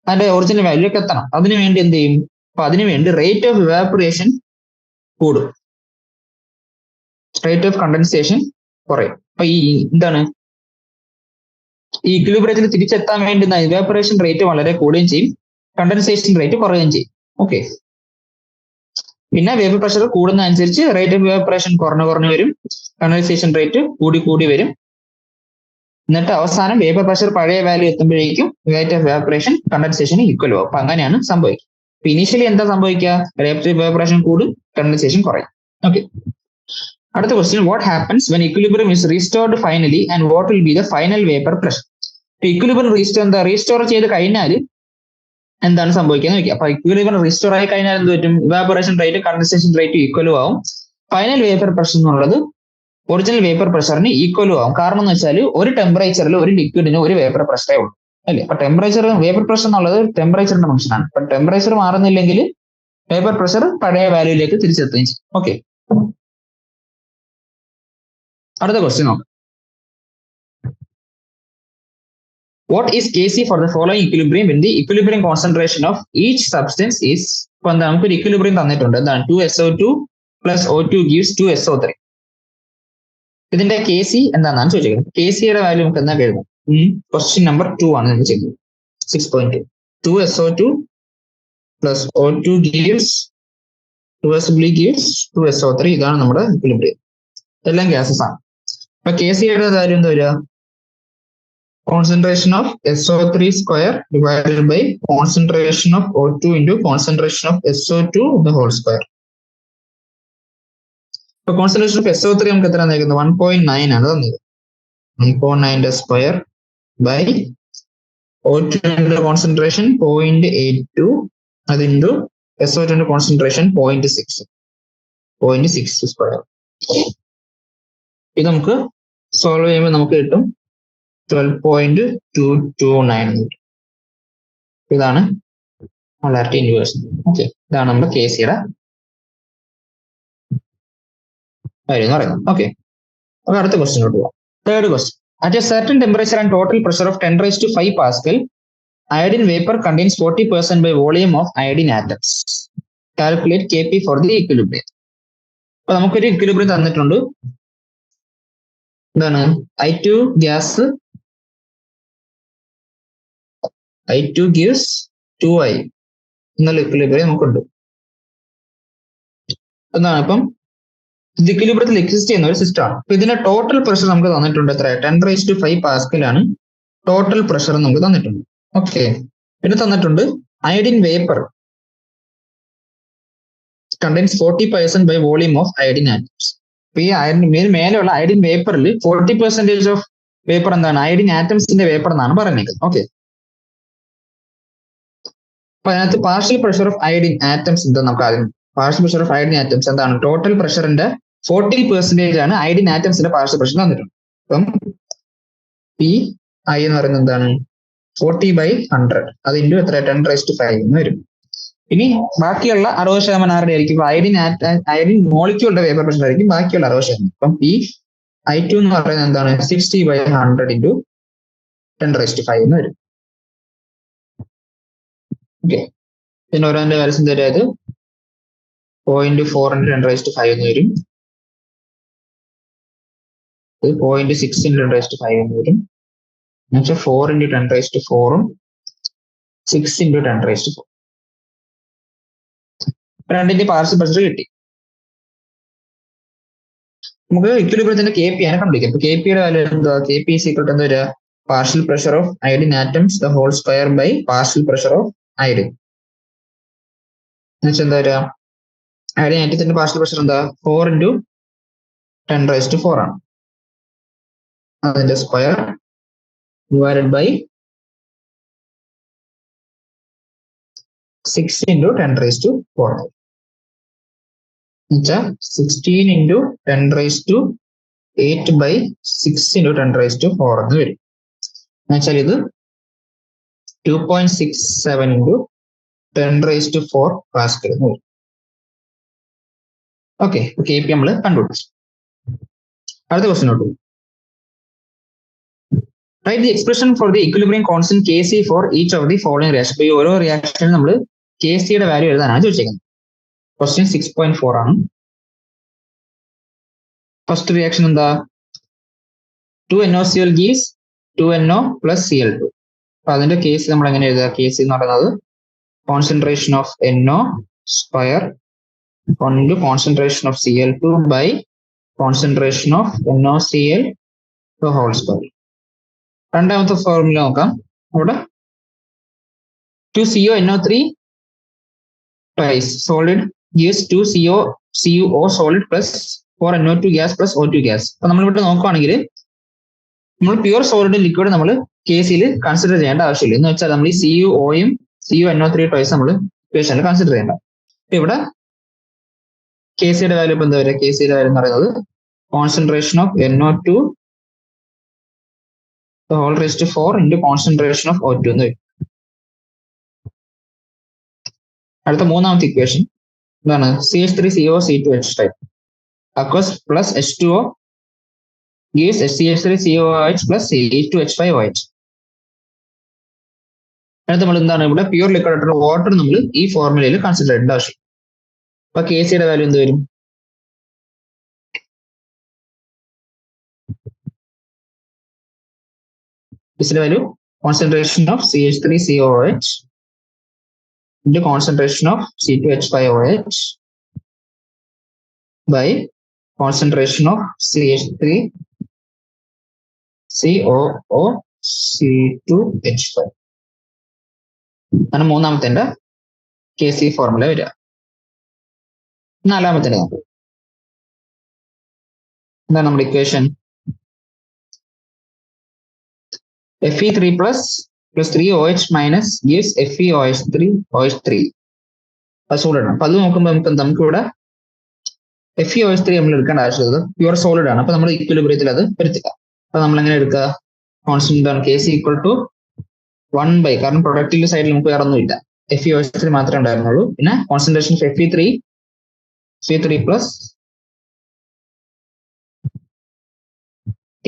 അതിന്റെ ഒറിജിനൽ വാല്യൂലേക്ക് എത്തണം. അതിനു വേണ്ടി എന്ത് ചെയ്യും? അപ്പൊ അതിനുവേണ്ടി റേറ്റ് ഓഫ് ഇവാപറേഷൻ കൂടും, റേറ്റ് ഓഫ് കണ്ടൻസേഷൻ കുറയും. അപ്പൊ ഈ എന്താണ് ഈ ഇക്വിലിബ്രിയത്തിൽ തിരിച്ചെത്താൻ വേണ്ടുന്ന ഇവാപറേഷൻ റേറ്റ് വളരെ കൂടുകയും ചെയ്യും, കണ്ടൻസേഷൻ റേറ്റ് കുറയുകയും ചെയ്യും. ഓക്കെ, പിന്നെ വേപ്പർ പ്രഷർ കൂടുന്നതനുസരിച്ച് റേറ്റ് ഓഫ് ഇവാപറേഷൻ കുറഞ്ഞു വരും, കണ്ടൻസേഷൻ റേറ്റ് കൂടി വരും. എന്നിട്ട് അവസാനം വേപ്പർ പ്രഷർ പഴയ വാല്യൂ എത്തുമ്പോഴേക്കും rate of evaporation condensation equal ആവും. അപ്പൊ അങ്ങനെയാണ് സംഭവിക്കുക. ഇനീഷ്യലി എന്താ സംഭവിക്കുക? റേറ്റ് ഓഫ് ഇവാപറേഷൻ കൂടും, കണ്ടൻസേഷൻ കുറയും. ഓക്കെ, അടുത്ത question. What happens when equilibrium is restored finally and what will be the final vapour pressure? Equilibrium restore ചെയ്ത് കഴിഞ്ഞാൽ എന്താണ് സംഭവിക്കുക നോക്കിയാൽ. അപ്പൊ ഇക്വിലിബ്രിയം റീസ്റ്റോർ ആയി കഴിഞ്ഞാൽ എന്ത് പറ്റും? ഇവാപറേഷൻ റേറ്റ് കണ്ടൻസേഷൻ റേറ്റ് ഈക്വലും ആവും. ഫൈനൽ വേപ്പർ പ്രഷർ എന്നുള്ളത് ഒറിജിനൽ വേപ്പർ പ്രഷറിന് ഈക്വലും ആവും. കാരണം എന്ന് വെച്ചാൽ ഒരു ടെമ്പറേച്ചറിൽ ഒരു ലിക്വിഡിന് ഒരു വേപ്പർ പ്രഷറേ ഉള്ളൂ അല്ലേ? അപ്പൊ ടെമ്പറേച്ചർ വേപ്പർ പ്രഷർ എന്നുള്ളത് ടെമ്പറേച്ചറിന്റെ ഫംഗ്ഷനാണ്. അപ്പൊ ടെമ്പറേച്ചർ മാറുന്നില്ലെങ്കിൽ വേപ്പർ പ്രഷർ പഴയ വാല്യൂയിലേക്ക് തിരിച്ചെത്തുകയും ചെയ്യും. ഓക്കെ, അടുത്ത ക്വസ്റ്റ്യൻ നോക്കാം. What is Kc for the following equilibrium when the equilibrium concentration of each substance is? ഇപ്പൊ എന്താ നമുക്കൊരു ഇക്വിലിബ്രിയം തന്നിട്ടുണ്ട്. എന്താണ് 2SO2 plus O2 gives 2SO3. ഇതിന്റെ Kc എന്താണെന്നാണ് ചോദിച്ചിരിക്കുന്നത്. Kcയുടെ വാല്യൂ നമുക്ക് എന്താ എഴുതാം? ക്വസ്റ്റ്യൻ നമ്പർ 2 ആണ് നമ്മൾ ചെയ്യുന്നത്. 6.2 2SO2 plus O2 gives 2SO3. ഇതാണ് നമ്മുടെ ഇക്വിലിബ്രിയം. എല്ലാം ഗ്യാസസ് ആണ്. അപ്പൊ Kcയുടെ വാല്യൂ എന്താ വരിക? Concentration of SO3 square divided by concentration of O2 into concentration of SO2 the whole square. So concentration of SO3 നമുക്ക് എത്ര തന്നിരിക്കുന്നത്? 1.9 ആണ് തന്നത്. 1.9 square by O2 concentration 0.82 അത് into SO2 concentration 0.6 square. ഇത് നമുക്ക് സോൾവ് ചെയ്യുമ്പോൾ നമുക്ക് കിട്ടും 12.229. ഇതാണ് മോളാരിറ്റി ഇൻവേഴ്സ്. ഓക്കെ, ഇതാണ് നമ്മുടെ Kcയുടെ കാര്യം എന്ന് പറയുന്നത്. ഓക്കെ, അപ്പൊ അടുത്ത ക്വസ്റ്റ്യനോട്ട് പോവാം. Third question. At A certain temperature and total pressure of 10⁵5 Pascal, iodine vapor contains 40% by volume of iodine atoms. Calculate Kp for the equilibrium. അപ്പൊ നമുക്കൊരു ഇക്വിലിബ്രിയം തന്നിട്ടുണ്ട്. എന്താണ് I2 gas, I2 gives 2I എന്നുള്ള ഇക്വിലിബ്രിയം നമുക്കുണ്ട്. എന്താണ് അപ്പം ഇത് ഇക്വിലിബ്രിയത്തിൽ എക്സിസ്റ്റ് ചെയ്യുന്ന ഒരു സിസ്റ്റം ആണ്. അപ്പൊ ഇതിന്റെ ടോട്ടൽ പ്രഷർ നമുക്ക് തന്നിട്ടുണ്ട്. എത്ര? 10⁵5 Pascal ആണ് ടോട്ടൽ പ്രഷർ നമുക്ക് തന്നിട്ടുണ്ട്. ഓക്കെ, പിന്നെ തന്നിട്ടുണ്ട് iodine vapour contains 40% by volume of iodine atoms. അപ്പൊ ഈ അയഡിൻ മേലെയുള്ള അയഡിൻ വേപ്പറിൽ 40% ഓഫ് വേപ്പർ എന്താണ് അയഡിൻ ആറ്റംസിന്റെ വേപ്പർ എന്നാണ് പറഞ്ഞേക്കുന്നത്. ഓക്കെ, അപ്പൊ അതിനകത്ത് partial pressure of iodine atoms എന്താ നമുക്ക് ആദ്യം. Partial pressure of iodine atoms എന്താണ്? ടോട്ടൽ പ്രഷറിന്റെ 40% ആണ് അയഡിൻ ആറ്റംസിന്റെ പാർഷ്യൽ പ്രഷർ തന്നിട്ടുണ്ട്. അപ്പം പി ഐ എന്ന് പറയുന്നത് എന്താണ്? 40/100. അത് ഇൻറ്റു എത്ര? 10⁵ എന്ന് വരും. ഇനി ബാക്കിയുള്ള 60% ആരുടെ ആയിരിക്കും? അയഡിൻ മോളിക്യൂളിന്റെ വേപ്പർ പ്രഷർ ആയിരിക്കും ബാക്കിയുള്ള 60%. അപ്പം പി I2 എന്ന് പറയുന്നത് എന്താണ്? 60/100 ഇൻറ്റു 10⁵ എന്ന് വരും. ഓക്കെ, പിന്നെ ഓരോന്റെ വാല്യൂസ് എന്താ വരിക? 0.4 ഇൻറ്റു 10⁵ എന്ന് വരും. ഇത് 0.6 ഇൻറ്റു 10⁵ എന്ന് വരും. എന്നുവെച്ചാൽ 4 ഇൻറ്റു 10⁴ഉം 6 ഇൻറ്റു 10⁴. രണ്ടിന്റെ പാർഷ്യൽ പ്രഷർ കിട്ടി. നമുക്ക് ഇക്വിലിബ്രിയത്തിന്റെ കെ പി ആണ് കണ്ടുപിടിക്കാം. ഇപ്പൊ കെ പിയുടെ വാല്യൂ എന്താ? K P is equal to എന്താ വരിക? Partial pressure of iodine atoms the whole square by partial pressure of iodine. എന്നുവെച്ചാൽ എന്താ വരിക? അയഡിൻ ആറ്റത്തിന്റെ പാർഷ്യൽ പ്രഷർ എന്താ? 4 ഇൻറ്റു 10⁴ ആണ്. അതിന്റെ സ്ക്വയർ ഡിവൈഡഡ് ബൈ 6 ഇൻറ്റു 10⁴. എന്നുവെച്ചാൽ 16 ഇൻറ്റു 10⁸ (8/6 ഇൻറ്റു 10⁴) എന്ന് വരും. എന്നുവെച്ചാൽ ഇത് 2.67 ഇൻറ്റു 10⁴ പാസ്കൽ എന്ന് വരും. ഓക്കെ, കെ പി നമ്മൾ കണ്ടുപിടിച്ചു. അടുത്ത ക്വസ്റ്റ്യൻ നോട്ടു. Write the expression for the equilibrium constant K C for each of the following reaction. അപ്പൊ ഈ ഓരോ റിയാക്ഷനും നമ്മൾ കെ സിയുടെ വാല്യൂ എഴുതാനാണ് ചോദിച്ചേക്കുന്നത്. ക്വസ്റ്റ്യൻ 6.4 ആണ്. ഫസ്റ്റ് റിയാക്ഷൻ എന്താ? 2NOCl gives 2NO plus Cl2. അപ്പൊ അതിന്റെ കേസ് നമ്മൾ എങ്ങനെ എഴുതുക? കേസ് എന്ന് പറയുന്നത് concentration of NO square into concentration of Cl2 by concentration of NOCl whole square. രണ്ടാമത്തെ ഫോർമുല നോക്കാം. അവിടെ 2CONO3 twice solid gives 2CuO solid plus 4NO2 gas plus O2 gas. അപ്പൊ നമ്മളിവിടെ നോക്കുവാണെങ്കിൽ നമ്മൾ പ്യൂർ സോളിഡ് ലിക്വിഡ് നമ്മൾ കെ സിയിൽ കൺസിഡർ ചെയ്യേണ്ട ആവശ്യമില്ല. എന്ന് വെച്ചാൽ നമ്മൾ ഈ CuOയും CuNO3 twice നമ്മൾ ഇക്വേഷനിൽ കൺസിഡർ ചെയ്യേണ്ട. അപ്പൊ ഇവിടെ കെ സിയുടെ വാല്യൂ ഇപ്പൊ എന്താ വരിക? കെ സിയുടെ വാല്യൂ എന്ന് പറയുന്നത് concentration of NO2 whole raise to 4 into concentration of O2 എന്ന് വരും. അടുത്ത മൂന്നാമത്തെ ഇക്വേഷൻ എന്താണ്? CH3CO C2H5 aqueous plus H2O gives CH3COOH plus C2H5OH. അടുത്ത നമ്മൾ എന്താണ്? ഇവിടെ പ്യൂർ ലിക്വിഡ് ആയിട്ടുള്ള വാട്ടർ നമ്മൾ ഈ ഫോർമുലയിൽ കൺസിഡർ ചെയ്യേണ്ട ആവശ്യം. അപ്പൊ കെ സിയുടെ വാല്യൂ എന്ത് വരും? ഇതിന്റെ value concentration of CH3COOH into concentration of C2H5OH by concentration of CH3COO C2H5 ആണ് മൂന്നാമത്തെ കെ സി ഫോർമുല വരിക. നാലാമത്തെ നോക്കൂ. എന്താണ് നമ്മുടെ equation? Fe3 plus 3OH minus gives FeOH3 അത് സോളിഡ് ആണ്. അപ്പൊ അത് നോക്കുമ്പോൾ നമുക്ക് ഇവിടെ FeOH3 നമ്മൾ എടുക്കേണ്ട ആവശ്യമുള്ളത് പ്യുവർ സോളിഡ് ആണ്. അപ്പൊ നമ്മൾ ഇക്വിലിബ്രിയത്തിൽ അത് വരുത്തില്ല. അപ്പൊ നമ്മൾ എങ്ങനെ എടുക്കുക? കോൺസ്റ്റന്റ് ആണ് കെ സി ഈക്വൽ ടു 1/, കാരണം പ്രൊഡക്റ്റിന്റെ സൈഡിൽ നമുക്ക് വേറെ ഒന്നുമില്ല, FeOH3 മാത്രമേ ഉണ്ടായിരുന്നുള്ളൂ. പിന്നെ concentration of Fe3 plus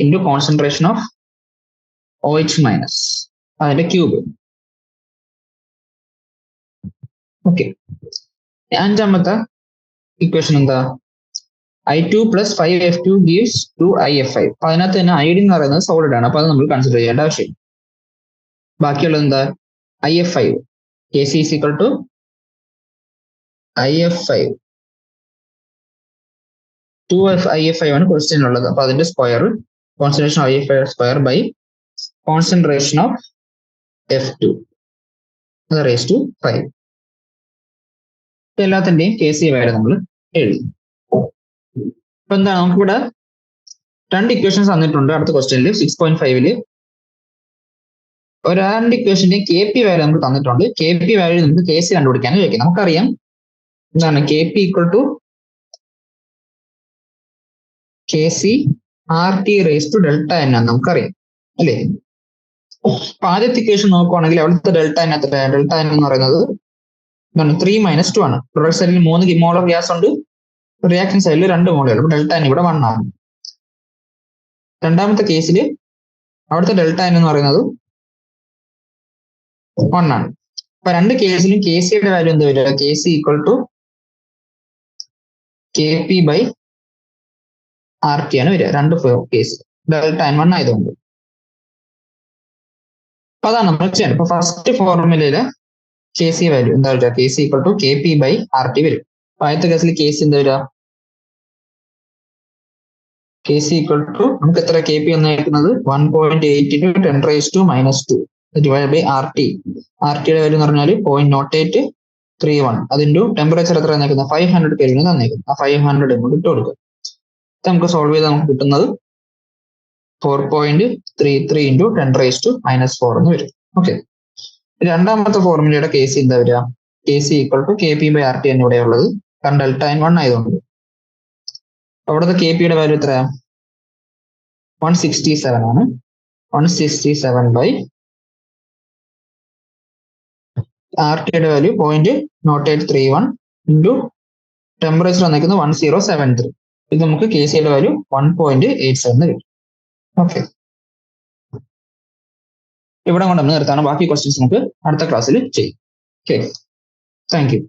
into concentration of OH minus അതിന്റെ ക്യൂബ്. ഓക്കെ, അഞ്ചാമത്തെ ഇക്വേഷൻ എന്താ? I2 plus 5F2 gives 2IF5. അപ്പൊ അതിനകത്ത് തന്നെ അയഡിൻ എന്ന് പറയുന്നത് സോളിഡ് ആണ്. അപ്പൊ അത് നമ്മൾ കൺസിഡർ ചെയ്യേണ്ട ആവശ്യം. ബാക്കിയുള്ളത് എന്താ? IF5. KC is equal to IF5. 2IF5 ആണ് ക്വസ്റ്റ്യൻ ഉള്ളത്. അപ്പൊ അതിന്റെ square concentration of IF5 square by concentration of F2 raise to 5. എല്ലാത്തിന്റെയും KC വാല്യൂ നമ്മൾ എഴുതി. അപ്പൊ എന്താണ് നമുക്കിവിടെ രണ്ട് ഇക്വേഷൻസ് തന്നിട്ടുണ്ട് അടുത്ത ക്വസ്റ്റ്യനിൽ 6.5 രണ്ട് ഇക്വേഷന്റെ കെ പി വാല്യൂ നമുക്ക് തന്നിട്ടുണ്ട്. കെ പി വാല്യൂ നമുക്ക് കെ സി കണ്ടുപിടിക്കാനും ചോദിക്കാം. നമുക്കറിയാം എന്താണ് K P equal to K C R T raise to delta N ആണ് നമുക്കറിയാം അല്ലേ. അപ്പൊ ആദ്യത്തെ ഇക്വേഷൻ നോക്കുവാണെങ്കിൽ അവിടുത്തെ ഡെൽറ്റ എൻ എത്ര? ഡെൽറ്റ എൻ എന്ന് പറയുന്നത് 3 - 2 ആണ്. പ്രൊഡക്റ്റ് സൈഡിൽ 3 മോളർ ഗ്യാസ് ഉണ്ട്, റിയാക്ഷൻ സൈഡിൽ 2 മോളുകൾ. അപ്പൊ ഡെൽറ്റ എൻ ഇവിടെ 1 ആണ്. രണ്ടാമത്തെ കേസിൽ അവിടുത്തെ ഡെൽറ്റ എൻ എന്ന് പറയുന്നത് 1 ആണ്. അപ്പൊ രണ്ട് കേസിലും കെ സിയുടെ വാല്യൂ എന്ത് വരിക? K C equal to K P by R T ആണ് വരിക രണ്ട് കേസ്, ഡെൽറ്റ എൻ 1 ആയതുകൊണ്ട്. അപ്പൊ അതാണ് നമ്മൾ ചെയ്യേണ്ടത്. ഇപ്പൊ ഫസ്റ്റ് ഫോർമുലയില് കെ സി വാല്യൂ എന്താ വരിക? K C equal to K P by R T വരും. അപ്പൊ ആദ്യത്തെ കേസിൽ കെ സി എന്താ വരിക? കെ സി ഈക്വൽ ടു നമുക്ക് എത്ര കെ പി വന്നിരിക്കുന്നത് 1.8 × 10⁻² divide by R T. R ടിയുടെ വാല്യൂ എന്ന് പറഞ്ഞാൽ 0.0831. അതിൻ്റെ ടെമ്പറേച്ചർ എത്ര തന്നേക്കുന്നത്? 500 കെൽവിൻ തന്നേക്കുന്നത്. ആ 500 കൊണ്ട് ഇട്ട് കൊടുക്കുക. നമുക്ക് സോൾവ് ചെയ്ത് നമുക്ക് കിട്ടുന്നത് 4.33 × 10⁻⁴ എന്ന് വരും. ഓക്കെ. രണ്ടാമത്തെ ഫോർമുലയുടെ കെ സി എന്താ വരിക? K C equal to K P by R T ആണ് ഇവിടെ ഉള്ളത്, കാരണം ഡെൽറ്റ എൻ 1 ആയതുകൊണ്ട്. അവിടുത്തെ കെ പിയുടെ വാല്യൂ എത്രയാ? 167 ആണ്. 167 ബൈ ആർ ടിയുടെ വാല്യൂ 0.0831 ഇൻറ്റു ടെമ്പറേച്ചർ വന്നിരിക്കുന്നത് 1073. ഇത് നമുക്ക് കെ സിയുടെ വാല്യൂ 1.87 കിട്ടും. ഓക്കെ, ഇവിടെ കൊണ്ട് നിർത്താം. ബാക്കി ക്വസ്റ്റ്യൻസ് നമുക്ക് അടുത്ത ക്ലാസ്സിൽ ചെയ്യും. Okay, thank you.